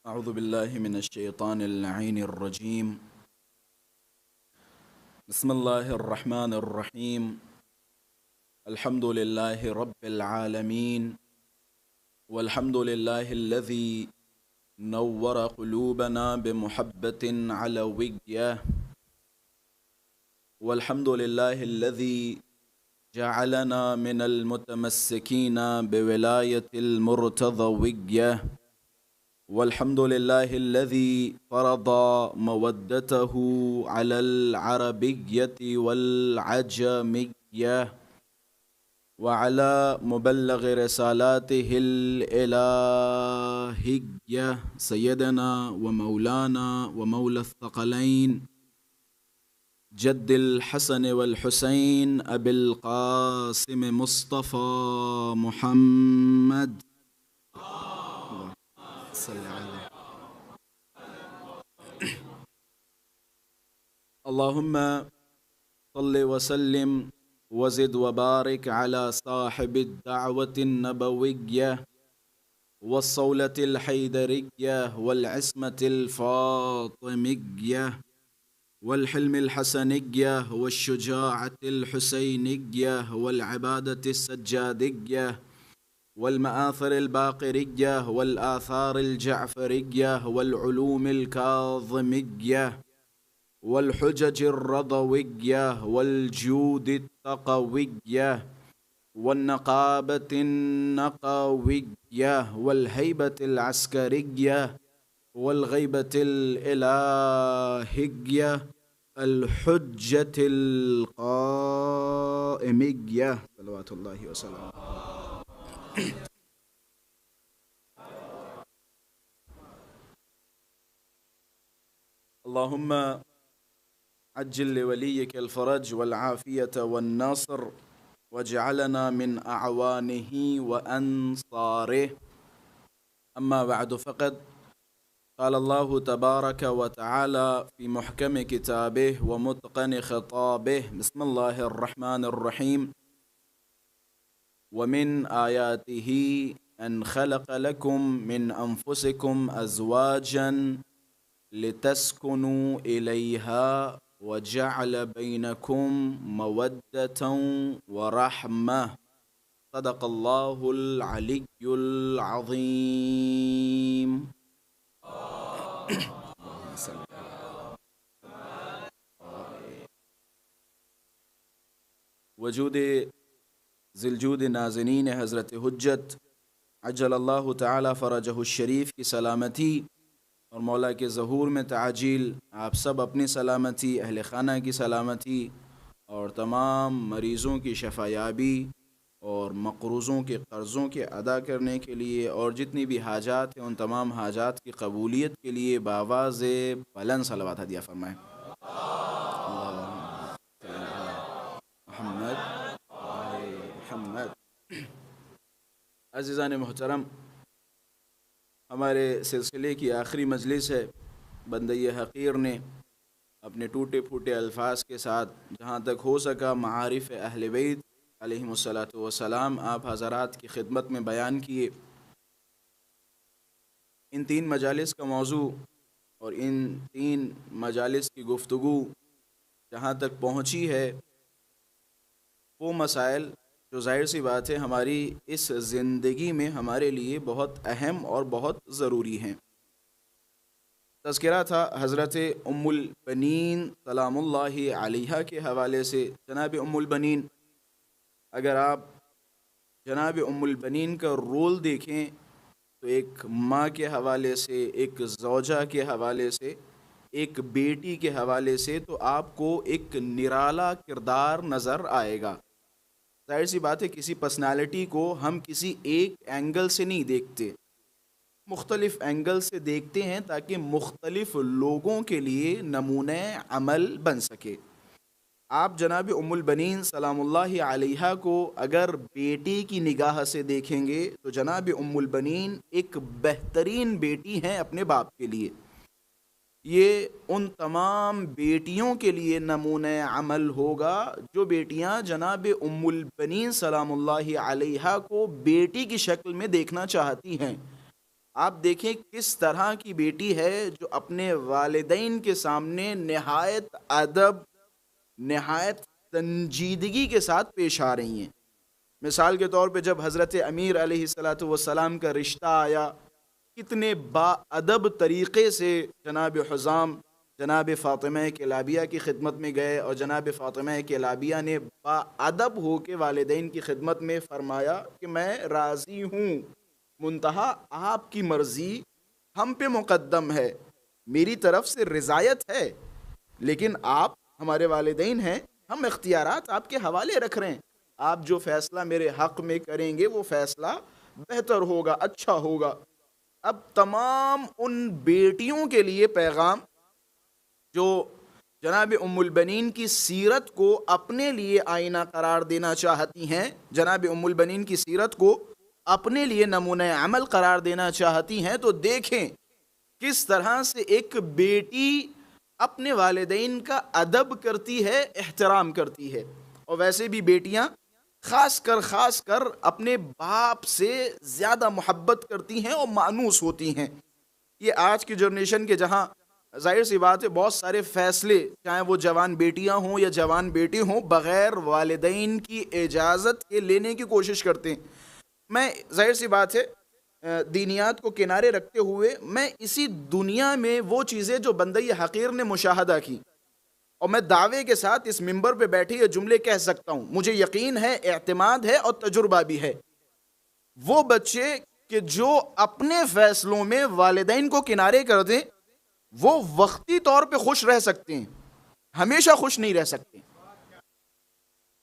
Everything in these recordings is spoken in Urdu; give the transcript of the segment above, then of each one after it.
أعوذ بالله من الشيطان اللعين الرجيم. بسم الله الرحمن الرحيم. الحمد لله رب العالمين، والحمد لله الذي نور قلوبنا بمحبة علوية، والحمد لله الذي جعلنا من المتمسكين بولاية المرتضوية، والحمد لله الذي فرض مودته على العربية والعجمية وعلى مبلغ رسالاته الإلهية سيدنا ومولانا ومولى الثقلين جد الحسن والحسين أبي القاسم مصطفى محمد صل عليه. اللهم صل وسلم وزد وبارك على صاحب الدعوة النبوية والصولة الحيدرية والعصمة الفاطمية والحلم الحسنية والشجاعة الحسينية والعبادة السجادية والمآثر الباقرية والآثار الجعفرية والعلوم الكاظمية والحجج الرضوية والجود التقوية والنقابة النقوية والهيبة العسكرية والغيبة الإلهية الحجة القائمية صلوات الله وسلامه. اللهم عجل لوليك الفرج والعافية والنصر واجعلنا من أعوانه وأنصاره. أما بعد، فقد قال الله تبارك وتعالى في محكم كتابه ومتقن خطابه: بسم الله الرحمن الرحيم. ومن آياته أن خلق لكم من أنفسكم أزواجا لتسكنوا إليها وجعل بينكم مودة ورحمة. صدق الله العلي العظيم. وجود ذی الجود نازنین حضرت حجت عجل اللہ تعالی فرجہ الشریف کی سلامتی اور مولا کے ظہور میں تعجیل آپ سب اپنی سلامتی، اہل خانہ کی سلامتی اور تمام مریضوں کی شفایابی اور مقروضوں کے قرضوں کے ادا کرنے کے لیے اور جتنی بھی حاجات ہیں ان تمام حاجات کی قبولیت کے لیے بآواز بلند صلوات ہدیہ فرمائیں. محمد محمد. عزیزان محترم، ہمارے سلسلے کی آخری مجلس ہے. بندہ حقیر نے اپنے ٹوٹے پھوٹے الفاظ کے ساتھ جہاں تک ہو سکا معارف اہل بیت علیہم الصلاۃ والسلام آپ حضرات کی خدمت میں بیان کیے. ان 3 مجالس کا موضوع اور ان 3 مجالس کی گفتگو جہاں تک پہنچی ہے وہ مسائل جو ظاہر سی بات ہے ہماری اس زندگی میں ہمارے لیے بہت اہم اور بہت ضروری ہیں. تذکرہ تھا حضرت ام البنین سلام اللہ علیہا کے حوالے سے. جناب ام البنین، اگر آپ جناب ام البنین کا رول دیکھیں تو ایک ماں کے حوالے سے، ایک زوجہ کے حوالے سے، ایک بیٹی کے حوالے سے تو آپ کو ایک نرالا کردار نظر آئے گا. ظاہر سی بات ہے کسی پرسنالٹی کو ہم کسی ایک اینگل سے نہیں دیکھتے، مختلف اینگل سے دیکھتے ہیں تاکہ مختلف لوگوں کے لیے نمونہ عمل بن سکے. آپ جناب ام البنین سلام اللہ علیہا کو اگر بیٹی کی نگاہ سے دیکھیں گے تو جناب ام البنین ایک بہترین بیٹی ہیں اپنے باپ کے لیے. یہ ان تمام بیٹیوں کے لیے نمونہ عمل ہوگا جو بیٹیاں جناب ام البنین سلام اللہ علیہا کو بیٹی کی شکل میں دیکھنا چاہتی ہیں. آپ دیکھیں کس طرح کی بیٹی ہے جو اپنے والدین کے سامنے نہایت ادب، نہایت سنجیدگی کے ساتھ پیش آ رہی ہیں۔ مثال کے طور پہ جب حضرت امیر علیہ الصلاۃ والسلام کا رشتہ آیا، کتنے با ادب طریقے سے جناب حزام جناب فاطمہ کلابیہ کی خدمت میں گئے، اور جناب فاطمہ کلابیہ نے با ادب ہو کے والدین کی خدمت میں فرمایا کہ میں راضی ہوں، منتہا آپ کی مرضی ہم پہ مقدم ہے، میری طرف سے رضایت ہے، لیکن آپ ہمارے والدین ہیں، ہم اختیارات آپ کے حوالے رکھ رہے ہیں، آپ جو فیصلہ میرے حق میں کریں گے وہ فیصلہ بہتر ہوگا، اچھا ہوگا۔ اب تمام ان بیٹیوں کے لیے پیغام جو جناب ام البنین کی سیرت کو اپنے لیے آئینہ قرار دینا چاہتی ہیں، جناب ام البنین کی سیرت کو اپنے لیے نمونہ عمل قرار دینا چاہتی ہیں، تو دیکھیں کس طرح سے ایک بیٹی اپنے والدین کا ادب کرتی ہے، احترام کرتی ہے۔ اور ویسے بھی بیٹیاں خاص کر اپنے باپ سے زیادہ محبت کرتی ہیں اور مانوس ہوتی ہیں۔ یہ آج کی جنریشن کے جہاں ظاہر سی بات ہے بہت سارے فیصلے، چاہے وہ جوان بیٹیاں ہوں یا جوان بیٹے ہوں، بغیر والدین کی اجازت کے لینے کی کوشش کرتے ہیں۔ میں ظاہر سی بات ہے دینیات کو کنارے رکھتے ہوئے میں اسی دنیا میں وہ چیزیں جو بندہ حقیر نے مشاہدہ کی، اور میں دعوے کے ساتھ اس منبر پہ بیٹھے یہ جملے کہہ سکتا ہوں، مجھے یقین ہے، اعتماد ہے اور تجربہ بھی ہے، وہ بچے کہ جو اپنے فیصلوں میں والدین کو کنارے کر دیں، وہ وقتی طور پہ خوش رہ سکتے ہیں، ہمیشہ خوش نہیں رہ سکتے۔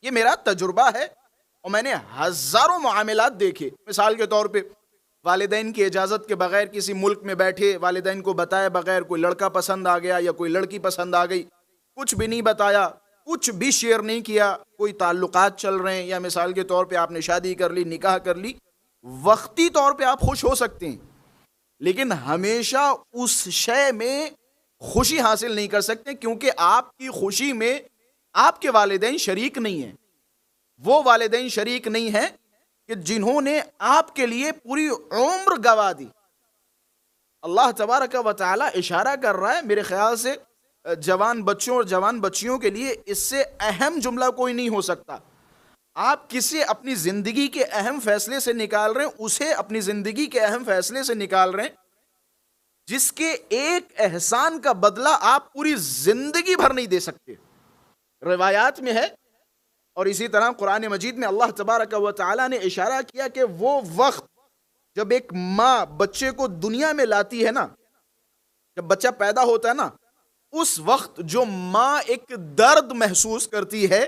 یہ میرا تجربہ ہے اور میں نے ہزاروں معاملات دیکھے۔ مثال کے طور پہ والدین کی اجازت کے بغیر کسی ملک میں بیٹھے، والدین کو بتائے بغیر کوئی لڑکا پسند آ گیا یا کوئی لڑکی پسند آ گئی، کچھ بھی نہیں بتایا، کچھ بھی شیئر نہیں کیا، کوئی تعلقات چل رہے ہیں، یا مثال کے طور پہ آپ نے شادی کر لی، نکاح کر لی، وقتی طور پہ آپ خوش ہو سکتے ہیں، لیکن ہمیشہ اس شے میں خوشی حاصل نہیں کر سکتے، کیونکہ آپ کی خوشی میں آپ کے والدین شریک نہیں ہیں۔ وہ والدین شریک نہیں ہیں کہ جنہوں نے آپ کے لیے پوری عمر گوا دی۔ اللہ تبارک و تعالی اشارہ کر رہا ہے، میرے خیال سے جوان بچوں اور جوان بچیوں کے لیے اس سے اہم جملہ کوئی نہیں ہو سکتا۔ آپ کسے اپنی زندگی کے اہم فیصلے سے نکال رہے ہیں، اسے اپنی زندگی کے اہم فیصلے سے نکال رہے ہیں جس کے ایک احسان کا بدلہ آپ پوری زندگی بھر نہیں دے سکتے۔ روایات میں ہے، اور اسی طرح قرآن مجید میں اللہ تبارک و تعالی نے اشارہ کیا کہ وہ وقت جب ایک ماں بچے کو دنیا میں لاتی ہے نا، جب بچہ پیدا ہوتا ہے نا، اس وقت جو ماں ایک درد محسوس کرتی ہے،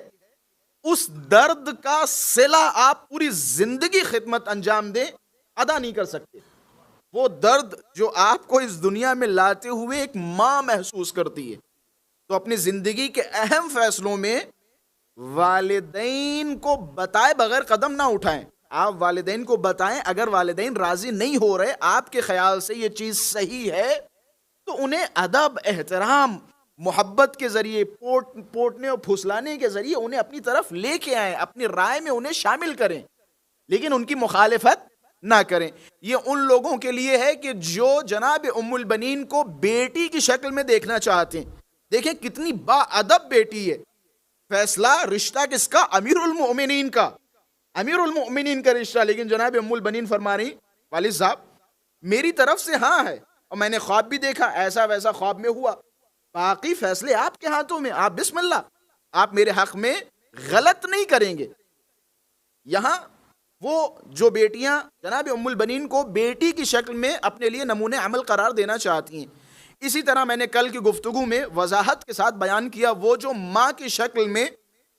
اس درد کا صلہ آپ پوری زندگی خدمت انجام دیں ادا نہیں کر سکتے۔ وہ درد جو آپ کو اس دنیا میں لاتے ہوئے ایک ماں محسوس کرتی ہے، تو اپنی زندگی کے اہم فیصلوں میں والدین کو بتائے بغیر قدم نہ اٹھائیں۔ آپ والدین کو بتائیں، اگر والدین راضی نہیں ہو رہے، آپ کے خیال سے یہ چیز صحیح ہے، تو انہیں ادب، احترام، محبت کے ذریعے، پوٹنے اور پھسلانے کے ذریعے انہیں اپنی طرف لے کے آئیں، اپنی رائے میں انہیں شامل کریں، لیکن ان کی مخالفت نہ کریں۔ یہ ان لوگوں کے لیے ہے کہ جو جناب ام البنین کو بیٹی کی شکل میں دیکھنا چاہتے ہیں۔ دیکھیں کتنی با ادب بیٹی ہے، فیصلہ رشتہ کس کا؟ امیر المؤمنین کا، امیر المؤمنین کا رشتہ، لیکن جناب ام البنین فرما رہی والد صاحب میری طرف سے ہاں ہے، اور میں نے خواب بھی دیکھا، ایسا ویسا خواب میں ہوا، باقی فیصلے آپ کے ہاتھوں میں، آپ بسم اللہ، آپ میرے حق میں غلط نہیں کریں گے۔ یہاں وہ جو بیٹیاں جناب ام البنین کو بیٹی کی شکل میں اپنے لیے نمونہ عمل قرار دینا چاہتی ہیں، اسی طرح میں نے کل کی گفتگو میں وضاحت کے ساتھ بیان کیا، وہ جو ماں کی شکل میں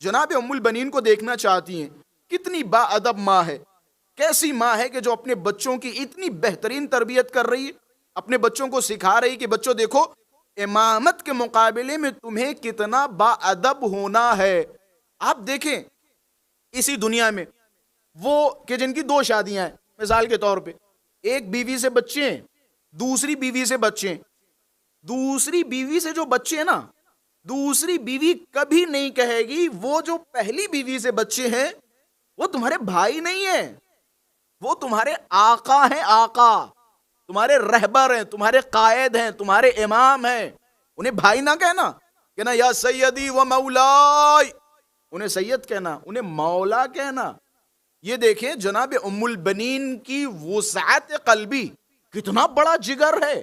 جناب ام البنین کو دیکھنا چاہتی ہیں، کتنی با ادب ماں ہے، کیسی ماں ہے کہ جو اپنے بچوں کی اتنی بہترین تربیت کر رہی ہے، اپنے بچوں کو سکھا رہی کہ بچوں دیکھو امامت کے مقابلے میں تمہیں کتنا با ادب ہونا ہے۔ آپ دیکھیں اسی دنیا میں وہ کہ جن کی 2 شادیاں ہیں، مثال کے طور پہ ایک بیوی سے بچے ہیں، دوسری بیوی سے بچے ہیں، دوسری بیوی سے جو بچے ہیں نا، دوسری بیوی کبھی نہیں کہے گی وہ جو پہلی بیوی سے بچے ہیں وہ تمہارے بھائی نہیں ہیں، وہ تمہارے آقا ہیں، آقا۔ تمہارے رہبر ہیں، تمہارے قائد ہیں، تمہارے امام ہیں، انہیں بھائی نہ کہنا یا سیدی و مولائی، انہیں سید کہنا، انہیں مولا کہنا۔ یہ دیکھیں جناب ام البنین کی وسعت قلبی، کتنا بڑا جگر ہے۔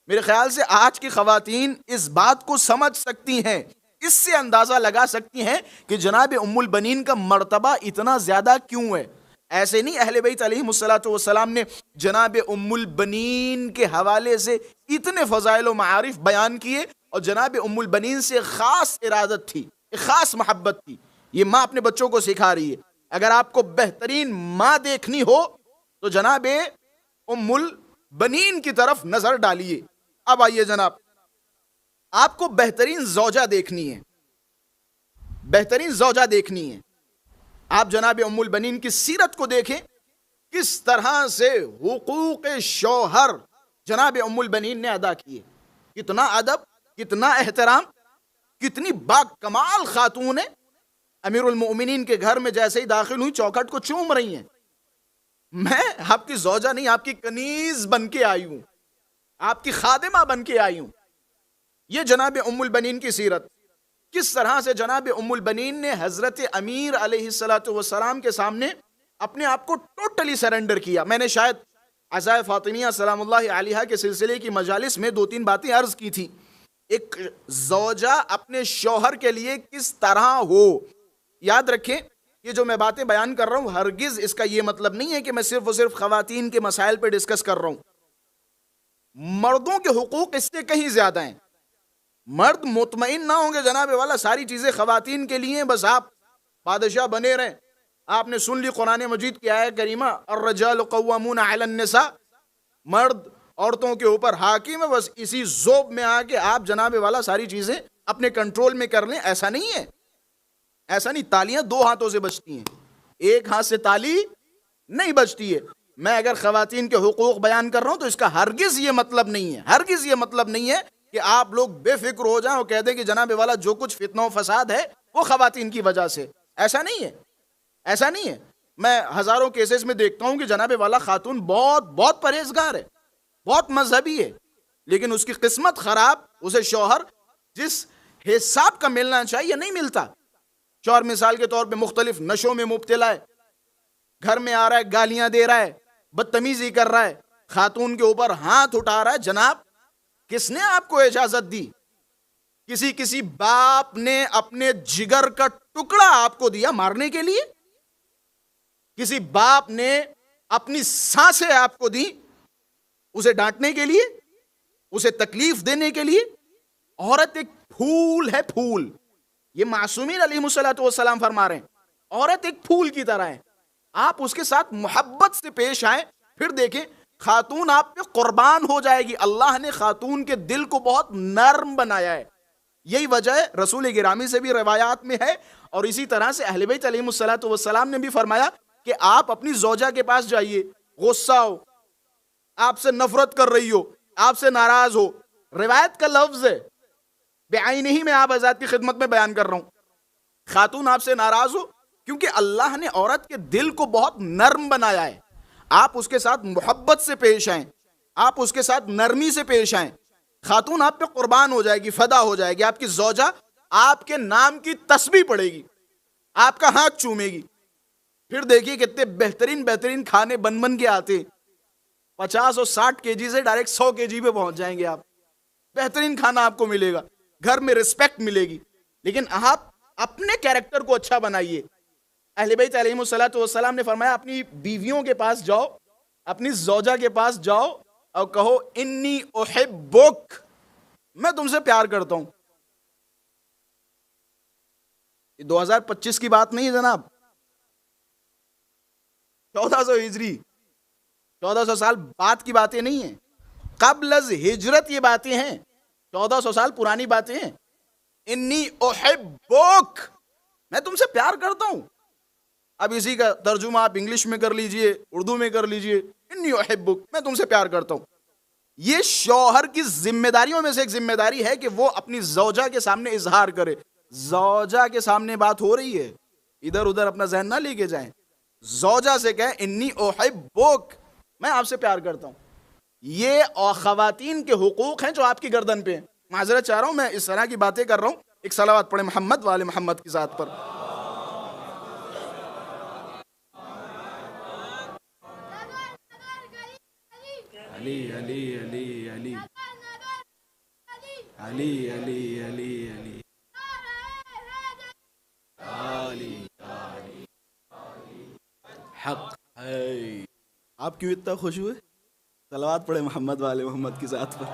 میرے خیال سے آج کی خواتین اس بات کو سمجھ سکتی ہیں، اس سے اندازہ لگا سکتی ہیں کہ جناب ام البنین کا مرتبہ اتنا زیادہ کیوں ہے۔ ایسے نہیں اہل بیت علیہ الصلوۃ والسلام نے جناب ام البنین کے حوالے سے اتنے فضائل و معارف بیان کیے، اور جناب ام البنین سے خاص ارادت تھی، ایک خاص محبت تھی۔ یہ ماں اپنے بچوں کو سکھا رہی ہے، اگر آپ کو بہترین ماں دیکھنی ہو تو جناب ام البنین کی طرف نظر ڈالیے۔ اب آئیے جناب، آپ کو بہترین زوجہ دیکھنی ہے، بہترین زوجہ دیکھنی ہے، آپ جناب ام البنین کی سیرت کو دیکھیں، کس طرح سے حقوق شوہر جناب ام البنین نے ادا کیے، کتنا ادب، کتنا احترام، کتنی با کمال خاتون ہے۔ امیر المؤمنین کے گھر میں جیسے ہی داخل ہوئی چوکھٹ کو چوم رہی ہیں، میں آپ کی زوجہ نہیں، آپ کی کنیز بن کے آئی ہوں، آپ کی خادمہ بن کے آئی ہوں۔ یہ جناب ام البنین کی سیرت، کس طرح سے جناب ام البنین نے حضرت امیر علیہ الصلوۃ والسلام کے سامنے اپنے آپ کو ٹوٹلی سرنڈر کیا۔ میں نے شاید عزائے فاطمیہ سلام اللہ علیہا کے سلسلے کی مجالس میں 2-3 باتیں عرض کی تھی۔ ایک زوجہ اپنے شوہر کے لیے کس طرح ہو، یاد رکھیں یہ جو میں باتیں بیان کر رہا ہوں ہرگز اس کا یہ مطلب نہیں ہے کہ میں صرف اور صرف خواتین کے مسائل پہ ڈسکس کر رہا ہوں، مردوں کے حقوق اس سے کہیں زیادہ ہیں۔ مرد مطمئن نہ ہوں گے جناب والا ساری چیزیں خواتین کے لیے، بس آپ بادشاہ بنے رہیں۔ آپ نے سن لی قرآن مجید کی آیت کریمہ الرجال قوامون علی النساء، مرد عورتوں کے اوپر حاکم ہے، بس اسی ذوب میں آ کے آپ جناب والا ساری چیزیں اپنے کنٹرول میں کر لیں۔ ایسا نہیں ہے، ایسا نہیں۔ تالیاں 2 ہاتھوں سے بجتی ہیں، ایک ہاتھ سے تالی نہیں بجتی ہے۔ میں اگر خواتین کے حقوق بیان کر رہا ہوں تو اس کا ہرگز یہ مطلب نہیں ہے، ہرگز یہ مطلب نہیں ہے کہ آپ لوگ بے فکر ہو جائیں اور کہہ دیں کہ جناب والا جو کچھ فتنہ و فساد ہے وہ خواتین کی وجہ سے۔ ایسا نہیں ہے، ایسا نہیں ہے۔ میں ہزاروں کیسز میں دیکھتا ہوں کہ جناب والا خاتون بہت پرہیزگار ہے، بہت مذہبی ہے، لیکن اس کی قسمت خراب، اسے شوہر جس حساب کا ملنا چاہیے نہیں ملتا۔ شوہر مثال کے طور پہ مختلف نشوں میں مبتلا ہے، گھر میں آ رہا ہے گالیاں دے رہا ہے، بدتمیزی کر رہا ہے، خاتون کے اوپر ہاتھ اٹھا رہا ہے۔ جناب کس نے آپ کو اجازت دی؟ کسی باپ نے اپنے جگر کا ٹکڑا آپ کو دیا مارنے کے لیے؟ کسی باپ نے اپنی سانسیں آپ کو دی اسے ڈانٹنے کے لیے، اسے تکلیف دینے کے لیے؟ عورت ایک پھول ہے، پھول۔ یہ معصومین علیہ الصلوۃ والسلام فرما رہے ہیں عورت ایک پھول کی طرح ہے، آپ اس کے ساتھ محبت سے پیش آئیں، پھر دیکھیں خاتون آپ پہ قربان ہو جائے گی۔ اللہ نے خاتون کے دل کو بہت نرم بنایا ہے، یہی وجہ ہے رسول گرامی سے بھی روایات میں ہے، اور اسی طرح سے اہل بیت علیہ الصلوۃ والسلام نے بھی فرمایا کہ آپ اپنی زوجہ کے پاس جائیے، غصہ ہو، آپ سے نفرت کر رہی ہو، آپ سے ناراض ہو، روایت کا لفظ ہے، بعینہ میں آپ حضرات کی خدمت میں بیان کر رہا ہوں، خاتون آپ سے ناراض ہو، کیونکہ اللہ نے عورت کے دل کو بہت نرم بنایا ہے، آپ اس کے ساتھ محبت سے پیش آئیں، آپ اس کے ساتھ نرمی سے پیش آئیں، خاتون آپ پہ قربان ہو جائے گی، فدا ہو جائے گی۔ آپ کی زوجہ آپ کے نام کی تسبیح پڑھے گی، آپ کا ہاتھ چومے گی، پھر دیکھیے کتنے بہترین کھانے بن کے آتے، 50 اور 60 kg سے ڈائریکٹ 100 kg پہ پہنچ جائیں گے آپ، بہترین کھانا آپ کو ملے گا، گھر میں رسپیکٹ ملے گی۔ لیکن آپ اپنے کیریکٹر کو اچھا بنائیے۔ اہل بیت علیہ الصلوۃ والسلام نے فرمایا اپنی بیویوں کے پاس جاؤ، اپنی زوجہ کے پاس جاؤ اور کہو انی احبک، میں تم سے پیار کرتا ہوں۔ یہ 2025 کی بات نہیں ہے جناب، 1400 ہجری، 1400 سال بعد کی باتیں نہیں ہیں، قبل از ہجرت یہ باتیں ہیں، 1400 سال پرانی باتیں ہیں۔ انی احبک، میں تم سے پیار کرتا ہوں۔ اب اسی کا ترجمہ آپ انگلش میں کر لیجئے، اردو میں کر لیجئے، انی احبک، میں تم سے پیار کرتا ہوں۔ یہ شوہر کی ذمہ داریوں میں سے ایک ذمہ داری ہے کہ وہ اپنی زوجہ کے سامنے اظہار کرے۔ زوجہ کے سامنے بات ہو رہی ہے، ادھر ادھر اپنا ذہن نہ لے کے جائیں، زوجہ سے کہیں انی احبک، میں آپ سے پیار کرتا ہوں۔ یہ اور خواتین کے حقوق ہیں جو آپ کی گردن پہ ہیں. معذرت چاہ رہا ہوں، میں اس طرح کی باتیں کر رہا ہوں. ایک صلوات پڑھیں محمد والے محمد کی ذات پر. علی علی علی علی علی علی علی علی علی حق ہے. آپ کیوں اتنا خوش ہوئے؟ صلوات پڑھیں محمد والے محمد کی ذات پر.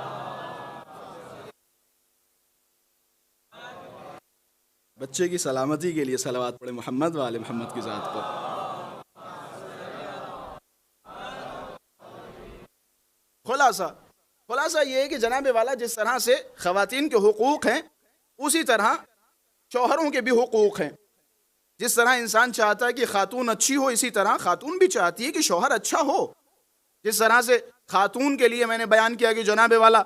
بچے کی سلامتی کے لیے صلوات پڑھیں محمد والے محمد کی ذات پر. خلاصہ یہ ہے کہ جناب والا جس طرح سے خواتین کے حقوق ہیں اسی طرح شوہروں کے بھی حقوق ہیں. جس طرح انسان چاہتا ہے کہ خاتون اچھی ہو، اسی طرح خاتون بھی چاہتی ہے کہ شوہر اچھا ہو. جس طرح سے خاتون کے لیے میں نے بیان کیا کہ جناب والا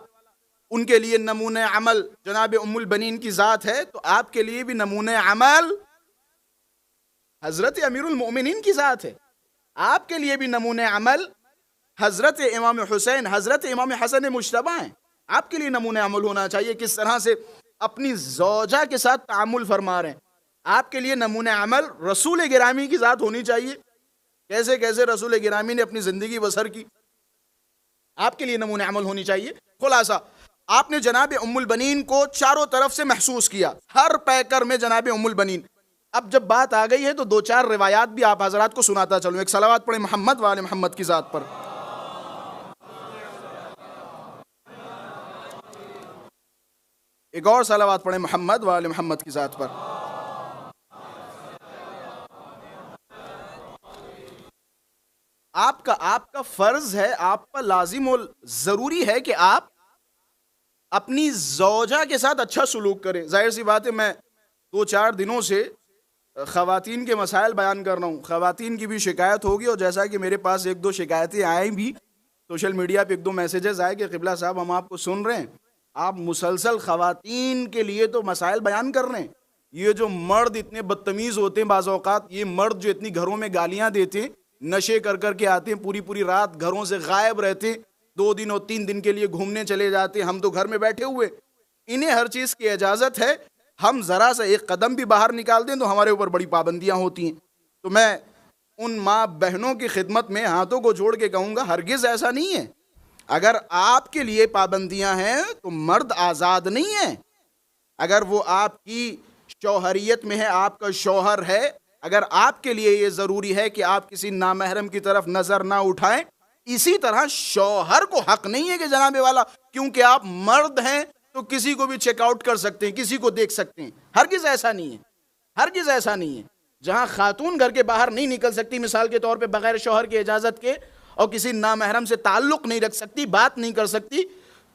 ان کے لیے نمونہ عمل جناب ام البنین کی ذات ہے، تو آپ کے لیے بھی نمونہ عمل حضرت امیر المؤمنین کی ذات ہے. آپ کے لیے بھی نمونہ عمل حضرت امام حسین، حضرت امام حسن مجتبی ہیں. آپ کے لیے نمونہ عمل ہونا چاہیے کس طرح سے اپنی زوجہ کے ساتھ تعامل فرما رہے ہیں. آپ کے لیے نمونہ عمل رسول گرامی کی ذات ہونی چاہیے. کیسے کیسے رسول گرامی نے اپنی زندگی بسر کی، آپ کے لیے نمونہ عمل ہونی چاہیے. خلاصہ آپ نے جناب ام البنین کو چاروں طرف سے محسوس کیا، ہر پیکر میں جناب ام البنین. اب جب بات آ گئی ہے تو دو چار روایات بھی آپ حضرات کو سناتا چلوں. ایک صلوات پڑھیں محمد والے محمد کی ذات پر. ایک اور صلوات پڑھیں محمد والے محمد کی ذات پر. آپ کا فرض ہے، آپ پر لازم و ضروری ہے کہ آپ اپنی زوجہ کے ساتھ اچھا سلوک کریں. ظاہر سی بات ہے میں 2-4 دنوں سے خواتین کے مسائل بیان کر رہا ہوں. خواتین کی بھی شکایت ہوگی، اور جیسا کہ میرے پاس 1-2 شکایتیں آئیں بھی، سوشل میڈیا پہ 1-2 میسیجز آئے کہ قبلہ صاحب ہم آپ کو سن رہے ہیں، آپ مسلسل خواتین کے لیے تو مسائل بیان کر رہے ہیں. یہ جو مرد اتنے بدتمیز ہوتے ہیں بعض اوقات، یہ مرد جو اتنی گھروں میں گالیاں دیتے ہیں، نشے کر کے آتے ہیں، پوری رات گھروں سے غائب رہتے ہیں، 2 دن اور 3 دن کے لیے گھومنے چلے جاتے ہیں، ہم تو گھر میں بیٹھے ہوئے. انہیں ہر چیز کی اجازت ہے. ہم ذرا سا ایک قدم بھی باہر نکال دیں تو ہمارے اوپر بڑی پابندیاں ہوتی ہیں. تو میں ان ماں بہنوں کی خدمت میں ہاتھوں کو جوڑ کے کہوں گا، ہرگز ایسا نہیں ہے. اگر آپ کے لیے پابندیاں ہیں تو مرد آزاد نہیں ہے. اگر وہ آپ کی شوہریت میں ہے، آپ کا شوہر ہے، اگر آپ کے لیے یہ ضروری ہے کہ آپ کسی نامحرم کی طرف نظر نہ اٹھائیں، اسی طرح شوہر کو حق نہیں ہے کہ جناب والا کیونکہ آپ مرد ہیں تو کسی کو بھی چیک آؤٹ کر سکتے ہیں، کسی کو دیکھ سکتے ہیں. ہرگز ایسا نہیں ہے، ہرگز ایسا نہیں ہے. جہاں خاتون گھر کے باہر نہیں نکل سکتی، مثال کے طور پہ بغیر شوہر کی اجازت کے، اور کسی نامحرم سے تعلق نہیں رکھ سکتی، بات نہیں کر سکتی،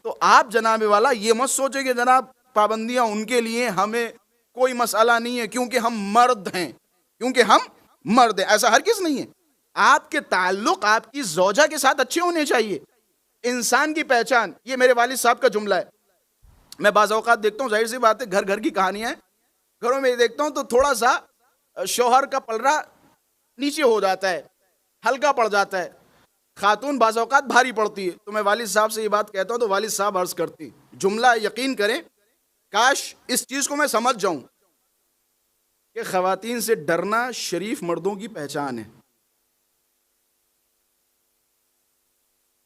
تو آپ جناب والا یہ مت سوچیں کہ جناب پابندیاں ان کے لیے، ہمیں کوئی مسئلہ نہیں ہے کیونکہ ہم مرد ہیں، کیونکہ ہم مرد ہیں. ایسا ہرگز نہیں ہے. آپ کے تعلق آپ کی زوجہ کے ساتھ اچھے ہونے چاہیے. انسان کی پہچان، یہ میرے والد صاحب کا جملہ ہے. میں بعض اوقات دیکھتا ہوں، ظاہر سی بات ہے گھر کی کہانیاں ہیں، گھروں میں دیکھتا ہوں تو تھوڑا سا شوہر کا پلڑا نیچے ہو جاتا ہے، ہلکا پڑ جاتا ہے، خاتون بعض اوقات بھاری پڑتی ہے. تو میں والد صاحب سے یہ بات کہتا ہوں تو والد صاحب عرض کرتی، جملہ یقین کریں کاش اس چیز کو میں سمجھ جاؤں کہ خواتین سے ڈرنا شریف مردوں کی پہچان ہے.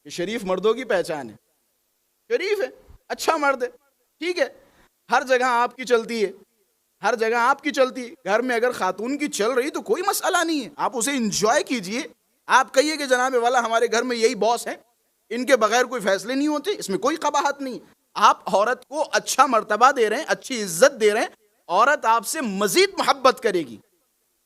کہ شریف مردوں کی پہچان ہے. شریف ہے، اچھا مرد ہے، ٹھیک ہے، ہر جگہ آپ کی چلتی ہے، ہر جگہ آپ کی چلتی ہے. گھر میں اگر خاتون کی چل رہی تو کوئی مسئلہ نہیں ہے، آپ اسے انجوائے کیجئے. آپ کہیے کہ جناب والا ہمارے گھر میں یہی باس ہیں، ان کے بغیر کوئی فیصلے نہیں ہوتے، اس میں کوئی قباحت نہیں. آپ عورت کو اچھا مرتبہ دے رہے ہیں، اچھی عزت دے رہے ہیں، عورت آپ سے مزید محبت کرے گی.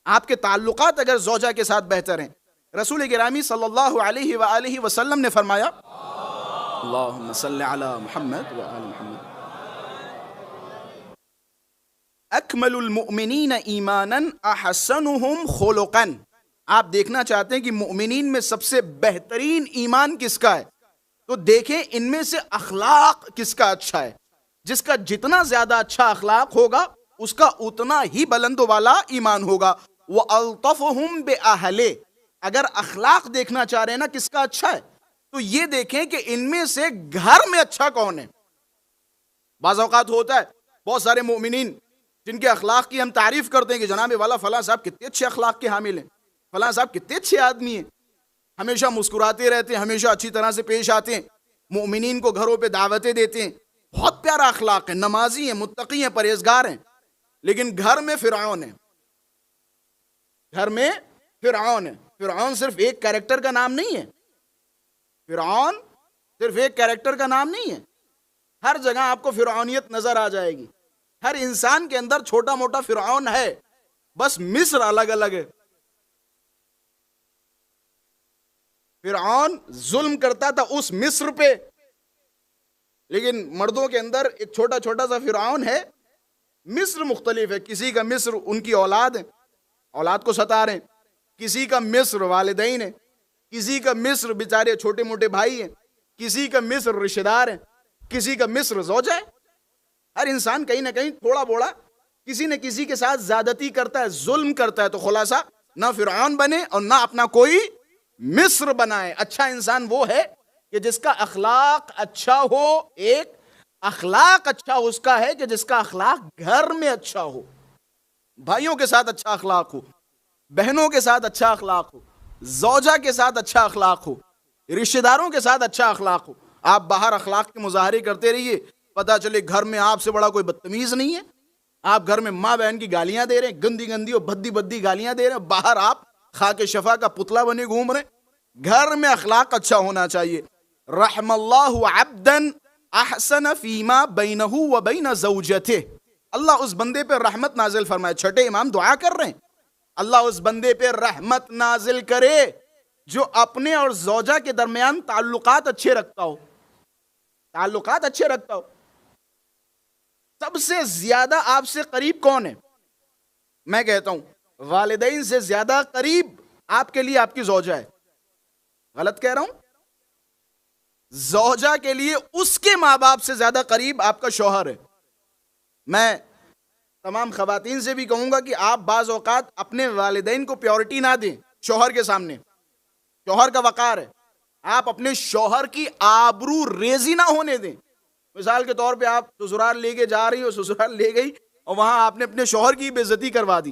آپ کے تعلقات اگر زوجہ کے ساتھ بہتر ہیں. رسول گرامی صلی اللہ علیہ وآلہ وسلم نے فرمایا، اللہم صلی علی محمد وآل محمد، اکمل المؤمنین ایمانا احسنہم خلقا. آپ دیکھنا چاہتے ہیں کہ مؤمنین میں سب سے بہترین ایمان کس کا ہے، تو دیکھیں ان میں سے اخلاق کس کا اچھا ہے. جس کا جتنا زیادہ اچھا اخلاق ہوگا اس کا اتنا ہی بلند والا ایمان ہوگا. وَأَلْطَفُهُمْ بِأَهْلِ. اگر اخلاق دیکھنا چاہ رہے ہیں نا کس کا اچھا ہے، تو یہ دیکھیں کہ ان میں سے گھر میں اچھا کون ہے. بعض اوقات ہوتا ہے بہت سارے مومنین جن کے اخلاق کی ہم تعریف کرتے ہیں کہ جناب والا فلاں صاحب کتنے اچھے اخلاق کے حامل ہیں، فلاں صاحب کتنے اچھے آدمی ہیں، ہمیشہ مسکراتے رہتے ہیں، ہمیشہ اچھی طرح سے پیش آتے ہیں، مومنین کو گھروں پہ دعوتیں دیتے ہیں، بہت پیارا اخلاق ہے، نمازی ہیں، متقی ہیں، پرہیزگار ہیں. لیکن گھر میں فرعون ہے. گھر میں فرعون ہے. فرعون صرف ایک کیریکٹر کا نام نہیں ہے. فرعون صرف ایک کیریکٹر کا نام نہیں ہے. ہر جگہ آپ کو فرعونیت نظر آ جائے گی. ہر انسان کے اندر چھوٹا موٹا فرعون ہے، بس مصر الگ الگ ہے. فرعون ظلم کرتا تھا اس مصر پہ، لیکن مردوں کے اندر ایک چھوٹا چھوٹا سا فرعون ہے. مصر مختلف ہے. کسی کا مصر ان کی اولاد ہے، اولاد کو ستا رہے ہیں. کسی کا مصر والدین ہے. کسی کا مصر بیچارے چھوٹے موٹے بھائی ہیں. کسی کا مصر رشتہ دار ہیں. کسی کا مصر زوجہ ہے. ہر انسان کہیں نہ کہیں تھوڑا بوڑا کسی نہ کسی کے ساتھ زیادتی کرتا ہے، ظلم کرتا ہے. تو خلاصہ نہ فرعون بنے اور نہ اپنا کوئی مصر بنائے. اچھا انسان وہ ہے کہ جس کا اخلاق اچھا ہو. ایک اخلاق اچھا اس کا ہے کہ جس کا اخلاق گھر میں اچھا ہو، بھائیوں کے ساتھ اچھا اخلاق ہو، بہنوں کے ساتھ اچھا اخلاق ہو، زوجہ کے ساتھ اچھا اخلاق ہو، رشتہ داروں کے ساتھ اچھا اخلاق ہو. آپ باہر اخلاق کے مظاہرے کرتے رہیے، پتہ چلے گھر میں آپ سے بڑا کوئی بدتمیز نہیں ہے. آپ گھر میں ماں بہن کی گالیاں دے رہے ہیں، گندی گندی اور بھدی بھدی گالیاں دے رہے ہیں، باہر آپ خاک شفا کا پتلا بنے گھوم رہے ہیں. گھر میں اخلاق اچھا ہونا چاہیے. رحم اللہ عبدا احسن فیما بینہ و بین زوجتہ. اللہ اس بندے پہ رحمت نازل فرمائے. چھٹے امام دعا کر رہے ہیں اللہ اس بندے پہ رحمت نازل کرے جو اپنے اور زوجہ کے درمیان تعلقات اچھے رکھتا ہو. تعلقات اچھے رکھتا ہو. سب سے زیادہ آپ سے قریب کون ہے؟ میں کہتا ہوں والدین سے زیادہ قریب آپ کے لیے آپ کی زوجہ ہے. غلط کہہ رہا ہوں؟ زوجہ کے لیے اس کے ماں باپ سے زیادہ قریب آپ کا شوہر ہے. میں تمام خواتین سے بھی کہوں گا کہ آپ بعض اوقات اپنے والدین کو پیورٹی نہ دیں شوہر کے سامنے. شوہر کا وقار ہے. آپ اپنے شوہر کی آبرو ریزی نہ ہونے دیں. مثال کے طور پہ آپ سسرال لے کے جا رہی ہو، سسرال لے گئی اور وہاں آپ نے اپنے شوہر کی بے عزتی کروا دی.